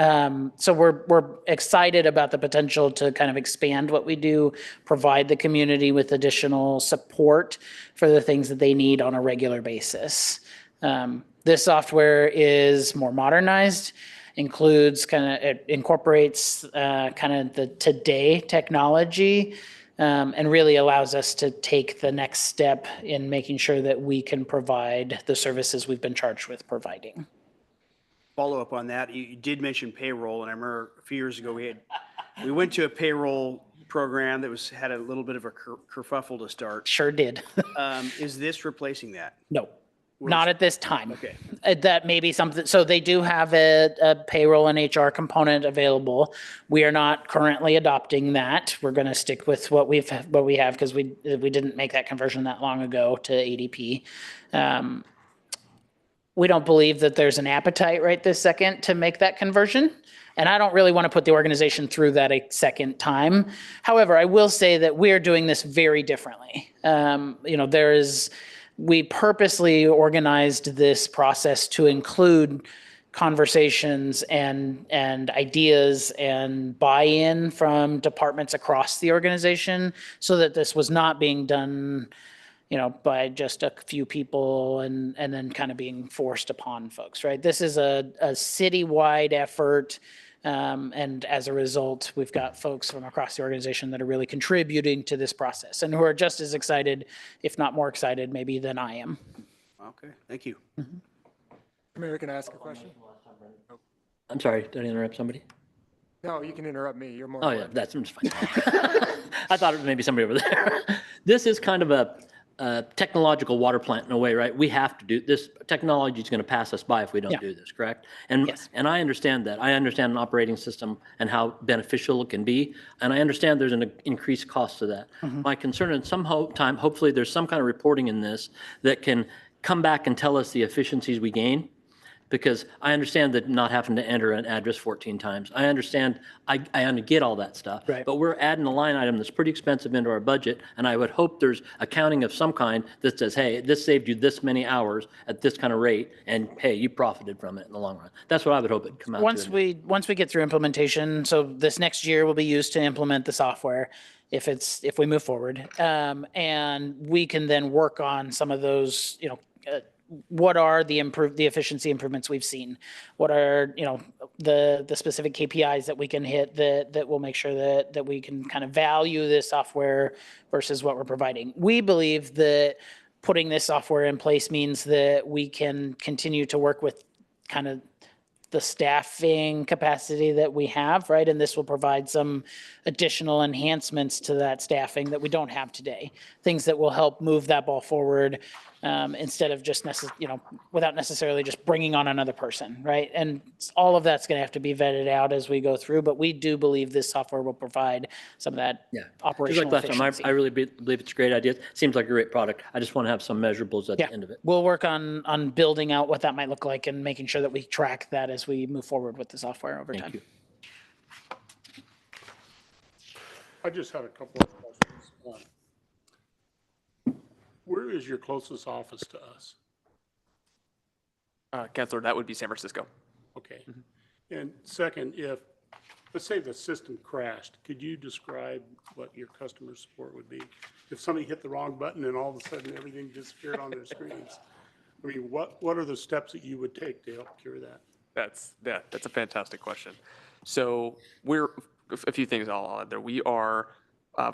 So we're excited about the potential to kind of expand what we do, provide the community with additional support for the things that they need on a regular basis. This software is more modernized, it incorporates kind of the today technology, and really allows us to take the next step in making sure that we can provide the services we've been charged with providing. Follow up on that, you did mention payroll, and I remember a few years ago, we went to a payroll program that had a little bit of a kerfuffle to start. Sure did. Is this replacing that? No, not at this time. Okay. That may be something, so they do have a payroll and HR component available. We are not currently adopting that. We're going to stick with what we have because we didn't make that conversion that long ago to ADP. We don't believe that there's an appetite right this second to make that conversion. And I don't really want to put the organization through that a second time. However, I will say that we're doing this very differently. We purposely organized this process to include conversations and ideas and buy-in from departments across the organization so that this was not being done by just a few people and then kind of being forced upon folks, right? This is a citywide effort. And as a result, we've got folks from across the organization that are really contributing to this process and who are just as excited, if not more excited maybe than I am. Okay, thank you. Mayor, can I ask a question? I'm sorry, did I interrupt somebody? No, you can interrupt me. You're more. Oh, yeah, that's fine. I thought it was maybe somebody over there. This is kind of a technological water plant in a way, right? We have to do this. Technology is going to pass us by if we don't do this, correct? And Yes. and I understand that. I understand an operating system and how beneficial it can be, and I understand there's an increased cost to that. My concern is time, hopefully, there's some kind of reporting in this that can come back and tell us the efficiencies we gain. Because I understand that not having to enter an address 14 times. I understand, I get all that stuff. Right. But we're adding a line item that's pretty expensive into our budget, and I would hope there's accounting of some kind that says, hey, this saved you this many hours at this kind of rate, and hey, you profited from it in the long run. That's what I would hope it'd come out Once to. we get through implementation, so this next year will be used to implement the software if we move forward. And we can then work on some of those, what are the efficiency improvements we've seen? What are, the specific KPIs that we can hit that will make sure that we can kind of value this software versus what we're providing. We believe that putting this software in place means that we can continue to work with kind of the staffing capacity that we have, right? And this will provide some additional enhancements to that staffing that we don't have today. Things that will help move that ball forward instead of just without necessarily just bringing on another person, right? And all of that's going to have to be vetted out as we go through, but we do believe this software will provide some of that operational Just like last efficiency. time, I really believe it's a great idea. Seems like a great product. I just want to have some measurables at the end of it. We'll work on building out what that might look like and making sure that we track that as we move forward with the software over time. Thank you. I just had a couple of questions. Where is your closest office to us? Counselor, that would be San Francisco. Okay. And second, let's say the system crashed, could you describe what your customer support would be? If somebody hit the wrong button and all of a sudden everything disappeared on their screens, I mean, what are the steps that you would take to help cure that? That's a fantastic question. So we're a few things I'll add there. We are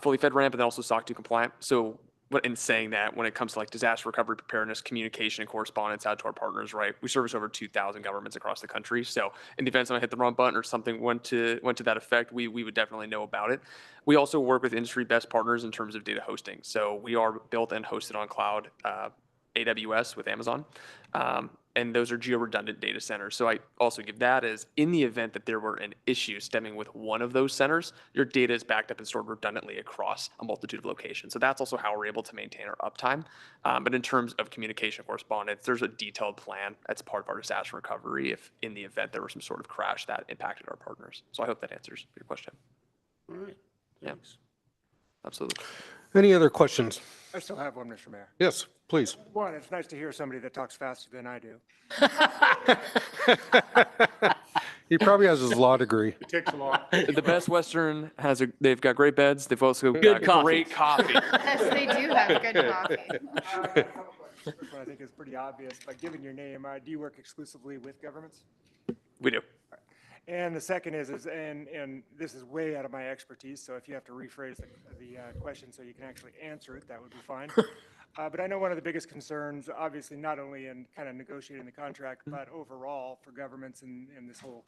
fully FedRAMP and also SOC 2 compliant. So in saying that, when it comes to like disaster recovery preparedness, communication and correspondence out to our partners, right? We service over 2,000 governments across the country. So in the event someone hit the wrong button or something went to that effect, we would definitely know about it. We also work with industry best partners in terms of data hosting. So we are built and hosted on cloud, AWS with Amazon. and those are geo-redundant data centers. So I also give that as in the event that there were an issue stemming with one of those centers, your data is backed up and stored redundantly across a multitude of locations. So that's also how we're able to maintain our uptime. But in terms of communication correspondence, there's a detailed plan that's part of our disaster recovery if in the event there was some sort of crash that impacted our partners. So I hope that answers your question. All right, Yeah. thanks. Absolutely. Any other questions? I still have one, Mr. Mayor. Yes, please. One, it's nice to hear somebody that talks faster than I do. He probably has his law degree. It takes a lot. The Best Western they've got great beds. They've also Good got great coffee. Yes, they do have good coffee. First one I think is pretty obvious, but given your name, do you work exclusively with governments? We do. And the second is and this is way out of my expertise, so if you have to rephrase the question so you can actually answer it, that would be fine. But I know one of the biggest concerns, obviously, not only in kind of negotiating the contract, but overall for governments in this whole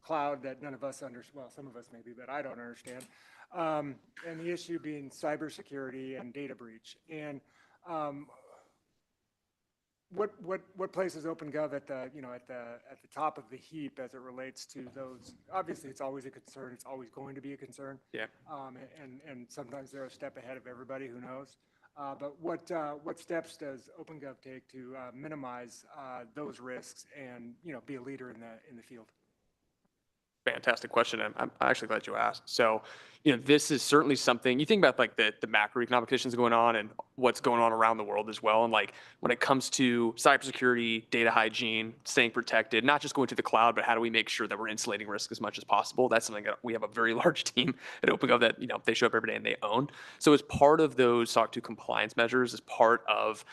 cloud that none of us well, some of us maybe, but I don't understand. And the issue being cybersecurity and data breach. And what place is OpenGov at the top of the heap as it relates to those? Obviously, it's always a concern. It's always going to be a concern. Yeah. And sometimes they're a step ahead of everybody. Who knows? But what steps does OpenGov take to minimize those risks and be a leader in the field? Fantastic question. I'm actually glad you asked. So, this is certainly something you think about, like the macroeconomic conditions going on and what's going on around the world as well. And like when it comes to cybersecurity, data hygiene, staying protected, not just going to the cloud, but how do we make sure that we're insulating risk as much as possible? That's something that we have a very large team at OpenGov that, they show up every day and they own. So as part of those SOC 2 compliance measures, as part of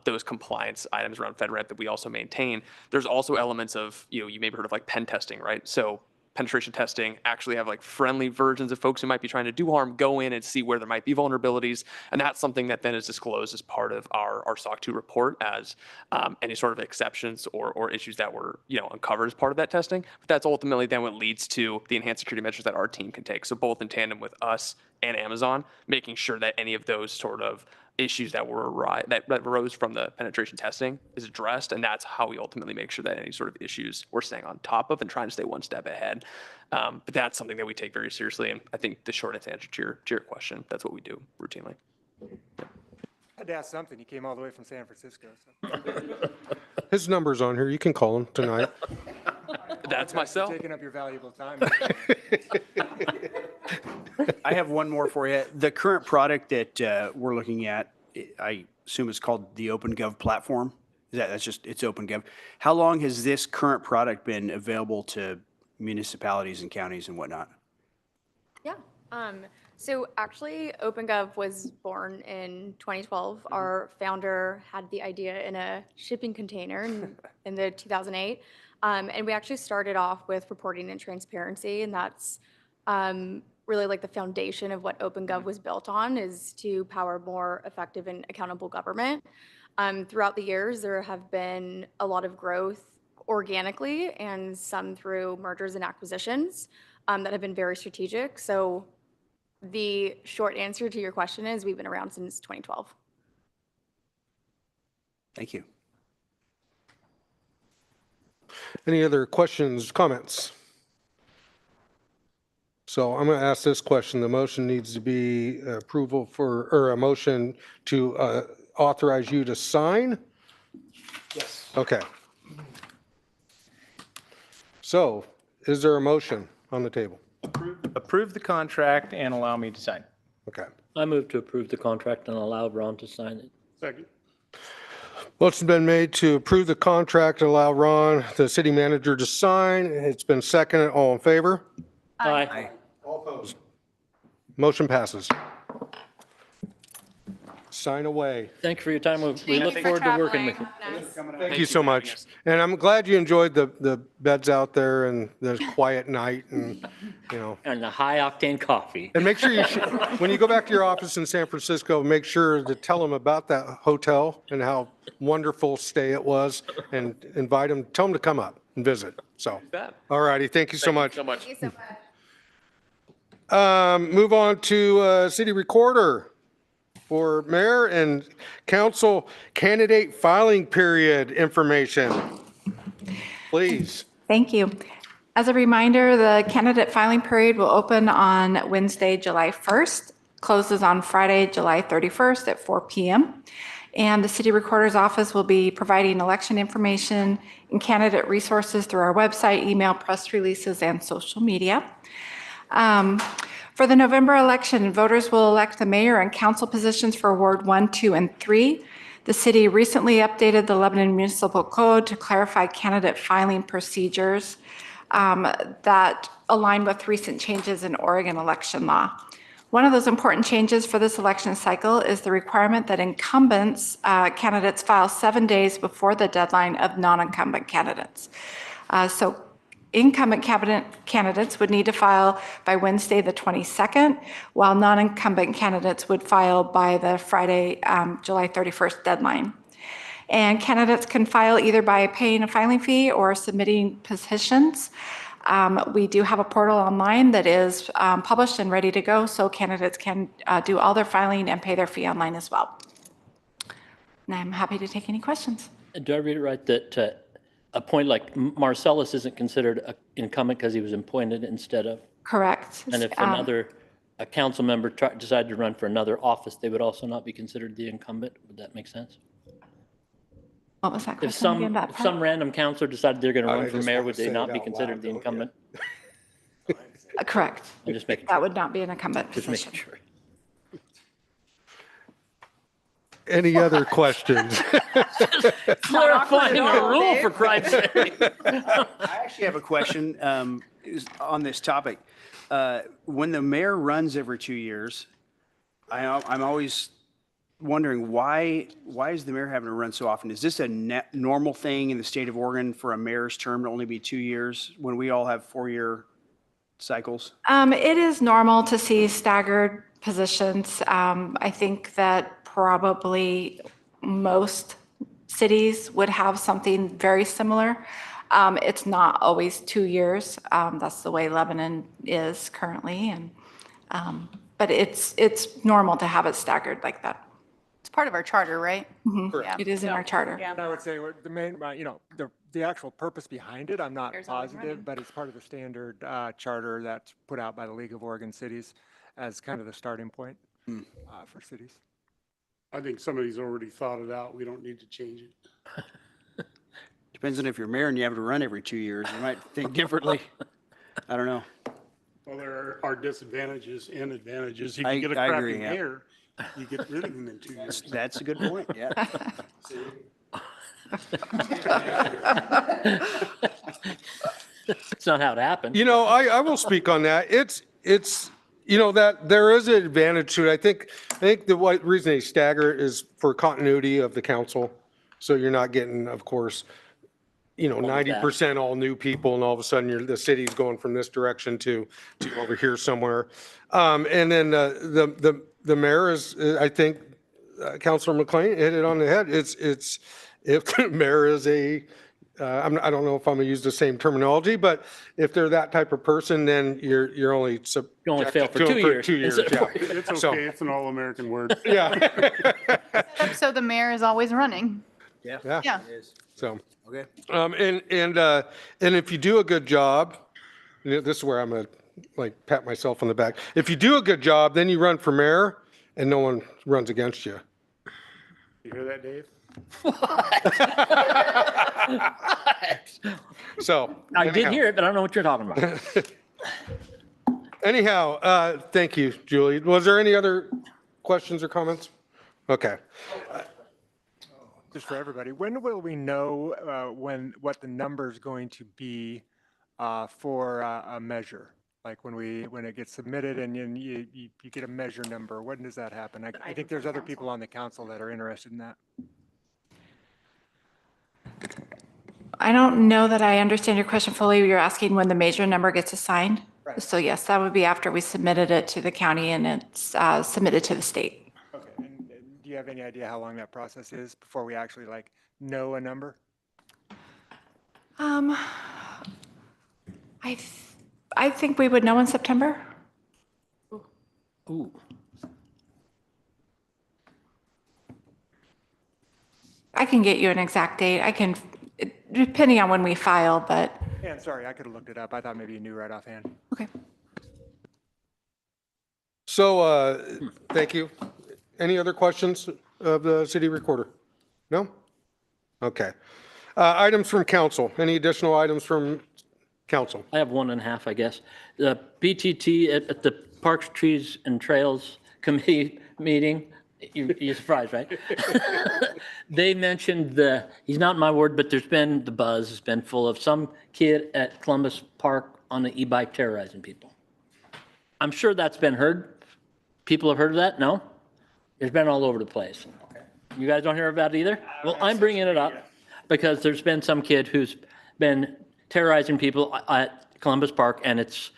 those compliance items around FedRAMP that we also maintain, there's also elements of, you may have heard of like pen testing, right? So penetration testing, actually have like friendly versions of folks who might be trying to do harm go in and see where there might be vulnerabilities. And that's something that then is disclosed as part of our SOC 2 report as any sort of exceptions or issues that were, uncovered as part of that testing. But that's ultimately then what leads to the enhanced security measures that our team can take. So both in tandem with us and Amazon, making sure that any of those sort of issues that arose from the penetration testing is addressed, and that's how we ultimately make sure that any sort of issues we're staying on top of and trying to stay one step ahead. But that's something that we take very seriously, and I think the short answer to your question, that's what we do routinely. I had to ask something. He came all the way from San Francisco. So. His number's on here. You can call him tonight. That's myself. Taking up your valuable time. I have one more for you. The current product that we're looking at, I assume it's called the OpenGov platform. That's just, it's OpenGov. How long has this current product been available to municipalities and counties and whatnot? Yeah. So actually, OpenGov was born in 2012. Our founder had the idea in a shipping container in the 2008. And we actually started off with reporting and transparency, and that's really like the foundation of what OpenGov was built on, is to power more effective and accountable government. Throughout the years, there have been a lot of growth organically and some through mergers and acquisitions that have been very strategic. So the short answer to your question is we've been around since 2012. Thank you. Any other questions, comments? So I'm going to ask this question. The motion needs to be approval or a motion to authorize you to sign? Yes. Okay. So is there a motion on the table? Approve the contract and allow me to sign. Okay. I move to approve the contract and allow Ron to sign it. Second. Motion's been made to approve the contract and allow Ron, the city manager, to sign. It's been seconded. All in favor? Aye. All opposed? Motion passes. Sign away. Thank you for your time. We Thank look you for forward to working with you. traveling with us. Thank you so much. And I'm glad you enjoyed the beds out there and the quiet night and, And the high octane coffee. And make sure when you go back to your office in San Francisco, make sure to tell them about that hotel and how wonderful stay it was, and tell them to come up and visit. So, all righty. Thank you so much. Thank you so much. Move on to city recorder. for mayor and council candidate filing period information. Please. Thank you. As a reminder, the candidate filing period will open on Wednesday, July 1st, closes on Friday, July 31st at 4 p.m. And the city recorder's office will be providing election information and candidate resources through our website, email, press releases, and social media. For the November election, voters will elect the mayor and council positions for Ward 1, 2, and 3. The city recently updated the Lebanon Municipal Code to clarify candidate filing procedures that align with recent changes in Oregon election law. One of those important changes for this election cycle is the requirement that incumbents candidates file 7 days before the deadline of non-incumbent candidates. So incumbent candidates would need to file by Wednesday, the 22nd, while non-incumbent candidates would file by the Friday, July 31st deadline. And candidates can file either by paying a filing fee or submitting petitions. We do have a portal online that is published and ready to go, so candidates can do all their filing and pay their fee online as well. And I'm happy to take any questions. Do I read it right that appoint, like Marcellus isn't considered an incumbent because he was appointed instead of? Correct. And if a council member decided to run for another office, they would also not be considered the incumbent? Would that make sense? What was that If question again? That if part? some random counselor decided they're going to I run for just mayor, want would to they say not it be out considered loud, the though, incumbent? Correct. I'm just making That sure. would not be an incumbent Just position. making sure. Any other questions? Clarifying a rule, for Christ's sake. I actually have a question on this topic. When the mayor runs every 2 years, I'm always wondering why is the mayor having to run so often? Is this a normal thing in the state of Oregon for a mayor's term to only be 2 years when we all have 4-year cycles? It is normal to see staggered positions. I think that probably most cities would have something very similar. It's not always 2 years. That's the way Lebanon is currently, and but it's normal to have it staggered like that. It's part of our charter, right? Yeah. It is in our charter. Yeah. And I would say the main, the actual purpose behind it, I'm not Mayor's always running. positive, but it's part of the standard charter that's put out by the League of Oregon Cities as kind of the starting point for cities. I think somebody's already thought it out. We don't need to change it. Depends on if you're mayor and you have to run every 2 years. You might think differently. I don't know. Well, there are disadvantages and advantages. If I- you get a I crappy agree, yeah. mayor, you get rid of him in 2 years. That's a good point, yeah. It's not how it happened. You know, I will speak on that. It's, you know, that there is an advantage to it. I think the reason they stagger it is for continuity of the council. So you're not getting, of course, you know, 90% all new people, and all of a sudden the city's going from this direction to over here somewhere. And then the mayor is, I think, Councilor McLean hit it on the head. It's if the mayor is I don't know if I'm gonna use the same terminology, but if they're that type of person, then you're only You only fail subjected for to 2 them years. 2 years, instead of yeah. 4 years. It's So- okay. It's an all-American word. Yeah. So the mayor is always running. Yeah. Yeah. It is. So, Okay. and if you do a good job, you know, this is where I'm gonna like pat myself on the back. If you do a good job, then you run for mayor and no one runs against you. You hear that, Dave? So. I did anyhow. hear it, but I don't know what you're talking about. Anyhow, thank you, Julie. Was there any other questions or comments? Okay. Just for everybody, when will we know what the number is going to be for a measure? Like when it gets submitted and you get a measure number, when does that happen? I think there's other people on the council that are interested in that. I don't know that I understand your question fully. You're asking when the major number gets assigned? Right. So yes, that would be after we submitted it to the county and it's submitted to the state. Okay, and do you have any idea how long that process is before we actually like know a number? I think we would know in September. Ooh. I can get you an exact date. I can, depending on when we file, but, And sorry, I could have looked it up. I thought maybe you knew right offhand. okay. So, thank you. Any other questions of the city recorder? No? Okay. Items from council. Any additional items from council? I have 1.5, I guess. The BTT at the Parks, Trees, and Trails Committee meeting, you're surprised, right? They mentioned he's not my word, but there's been, the buzz has been full of some kid at Columbus Park on an e-bike terrorizing people. I'm sure that's been heard. People have heard of that? No? It's been all over the place. You guys don't hear about it either? Well, I'm bringing it up because there's been some kid who's been terrorizing people at Columbus Park, and it's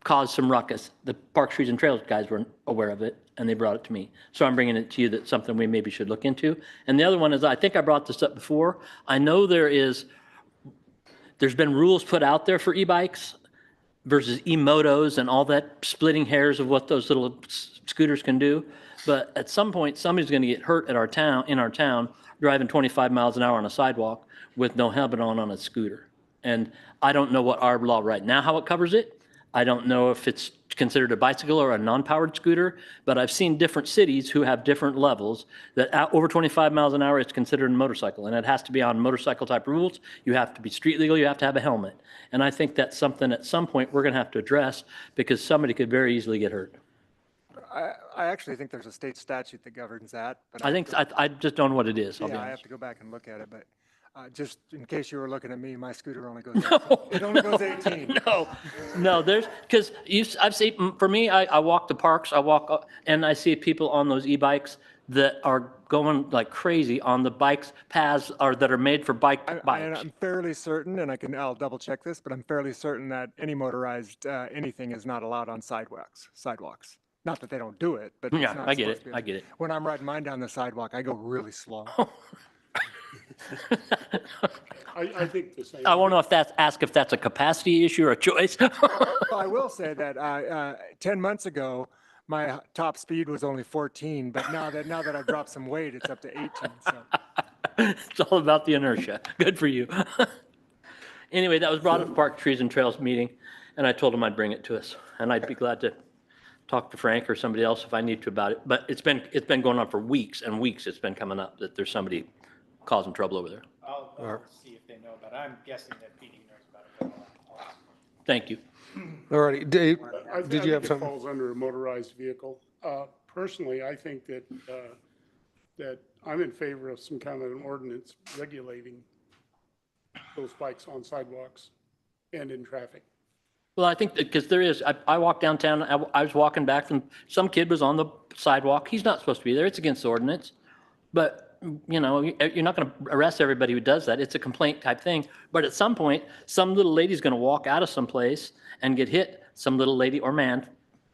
caused some ruckus. The Parks, Trees, and Trails guys weren't aware of it, and they brought it to me. So I'm bringing it to you. That's something we maybe should look into. And the other one is, I think I brought this up before. I know there's been rules put out there for e-bikes versus e-motos and all that, splitting hairs of what those little scooters can do. But at some point, somebody's going to get hurt in our town, driving 25 miles an hour on a sidewalk with no helmet on a scooter. And I don't know what our law right now, how it covers it. I don't know if it's considered a bicycle or a non-powered scooter, but I've seen different cities who have different levels that over 25 miles an hour, it's considered a motorcycle, and it has to be on motorcycle type rules. You have to be street legal, you have to have a helmet. And I think that's something at some point we're gonna have to address because somebody could very easily get hurt. I actually think there's a state statute that governs that, but I think, I just don't know what it is, I'll be yeah, I have honest. to go back and look at it, but just in case you were looking at me, my scooter only goes, 18. It only goes 18. No, because I've seen, for me, I walk the parks, and I see people on those e-bikes that are going like crazy on the bikes, paths that are made for And bikes. I'm fairly certain, and I'll double check this, but I'm fairly certain that any motorized anything is not allowed on sidewalks. Not that they don't do it, but it's Yeah, not I get supposed it, to be. I get it. When I'm riding mine down the sidewalk, I go really slow. I think the same. I won't know if ask if that's a capacity issue or a choice. Well, I will say that 10 months ago, my top speed was only 14, but now that I've dropped some weight, it's up to 18. So It's all about the inertia. Good for you. Anyway, that was brought up at Park, Trees, and Trails meeting, and I told him I'd bring it to us. And I'd be glad to talk to Frank or somebody else if I need to about it. But it's been going on for weeks and weeks. It's been coming up that there's somebody causing trouble over there. I'll see if they know, but I'm guessing that PD knows about it. Thank you. All righty, Dave, I did you have think it something? falls under a motorized vehicle. Personally, I think that, that I'm in favor of some kind of an ordinance regulating those bikes on sidewalks and in traffic. Well, I think because there is, I walked downtown, I was walking back from, some kid was on the sidewalk. He's not supposed to be there. It's against the ordinance. But, you know, you're not going to arrest everybody who does that. It's a complaint type thing. But at some point, some little lady's going to walk out of some place and get hit. Some little lady or man,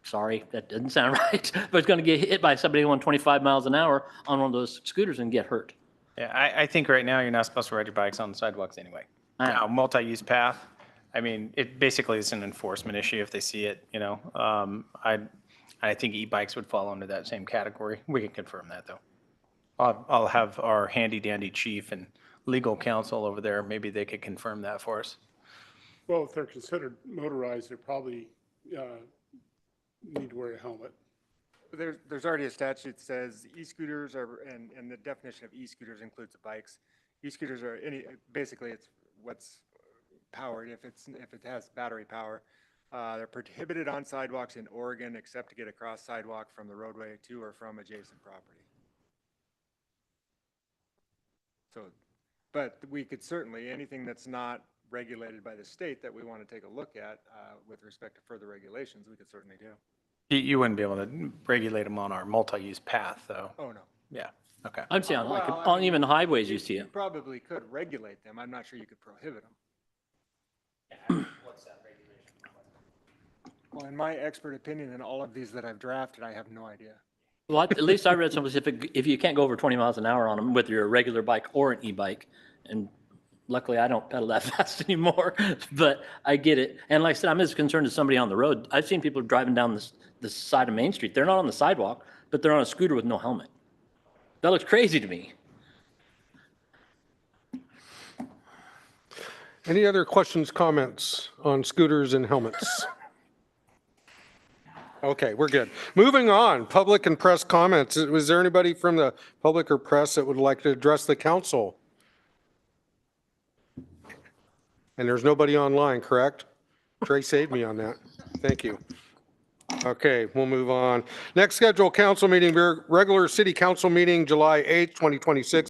sorry, that doesn't sound right, but it's going to get hit by somebody going 25 miles an hour on one of those scooters and get hurt. Yeah, I think right now you're not supposed to ride your bikes on the sidewalks anyway. Now, multi-use path, I mean, it basically is an enforcement issue if they see it, you know. I think e-bikes would fall under that same category. We can confirm that, though. I'll have our handy-dandy chief and legal counsel over there. Maybe they could confirm that for us. Well, if they're considered motorized, they probably need to wear a helmet. there's already a statute that says e-scooters are, and the definition of e-scooters includes the bikes. E-scooters are basically it's what's powered if it has battery power. They're prohibited on sidewalks in Oregon except to get across sidewalk from the roadway to or from adjacent property. So, but we could certainly, anything that's not regulated by the state that we want to take a look at with respect to further regulations, we could certainly do. You wouldn't be able to regulate them on our multi-use path, though. Oh, no. Yeah, okay. I'm saying Well, I on mean, even highways you see You it. probably could regulate them. I'm not sure you could prohibit them. What's that regulation? Well, in my expert opinion, in all of these that I've drafted, I have no idea. Well, at least I read something, if you can't go over 20 miles an hour on them, whether you're a regular bike or an e-bike, and luckily I don't pedal that fast anymore, but I get it. And like I said, I'm as concerned as somebody on the road. I've seen people driving down the side of Main Street. They're not on the sidewalk, but they're on a scooter with no helmet. That looks crazy to me. Any other questions, comments on scooters and helmets? Okay, we're good. Moving on, public and press comments. Was there anybody from the public or press that would like to address the council? And there's nobody online, correct? Trey saved me on that. Thank you. Okay, we'll move on. Next scheduled council meeting, regular city council meeting, July 8th, 2026.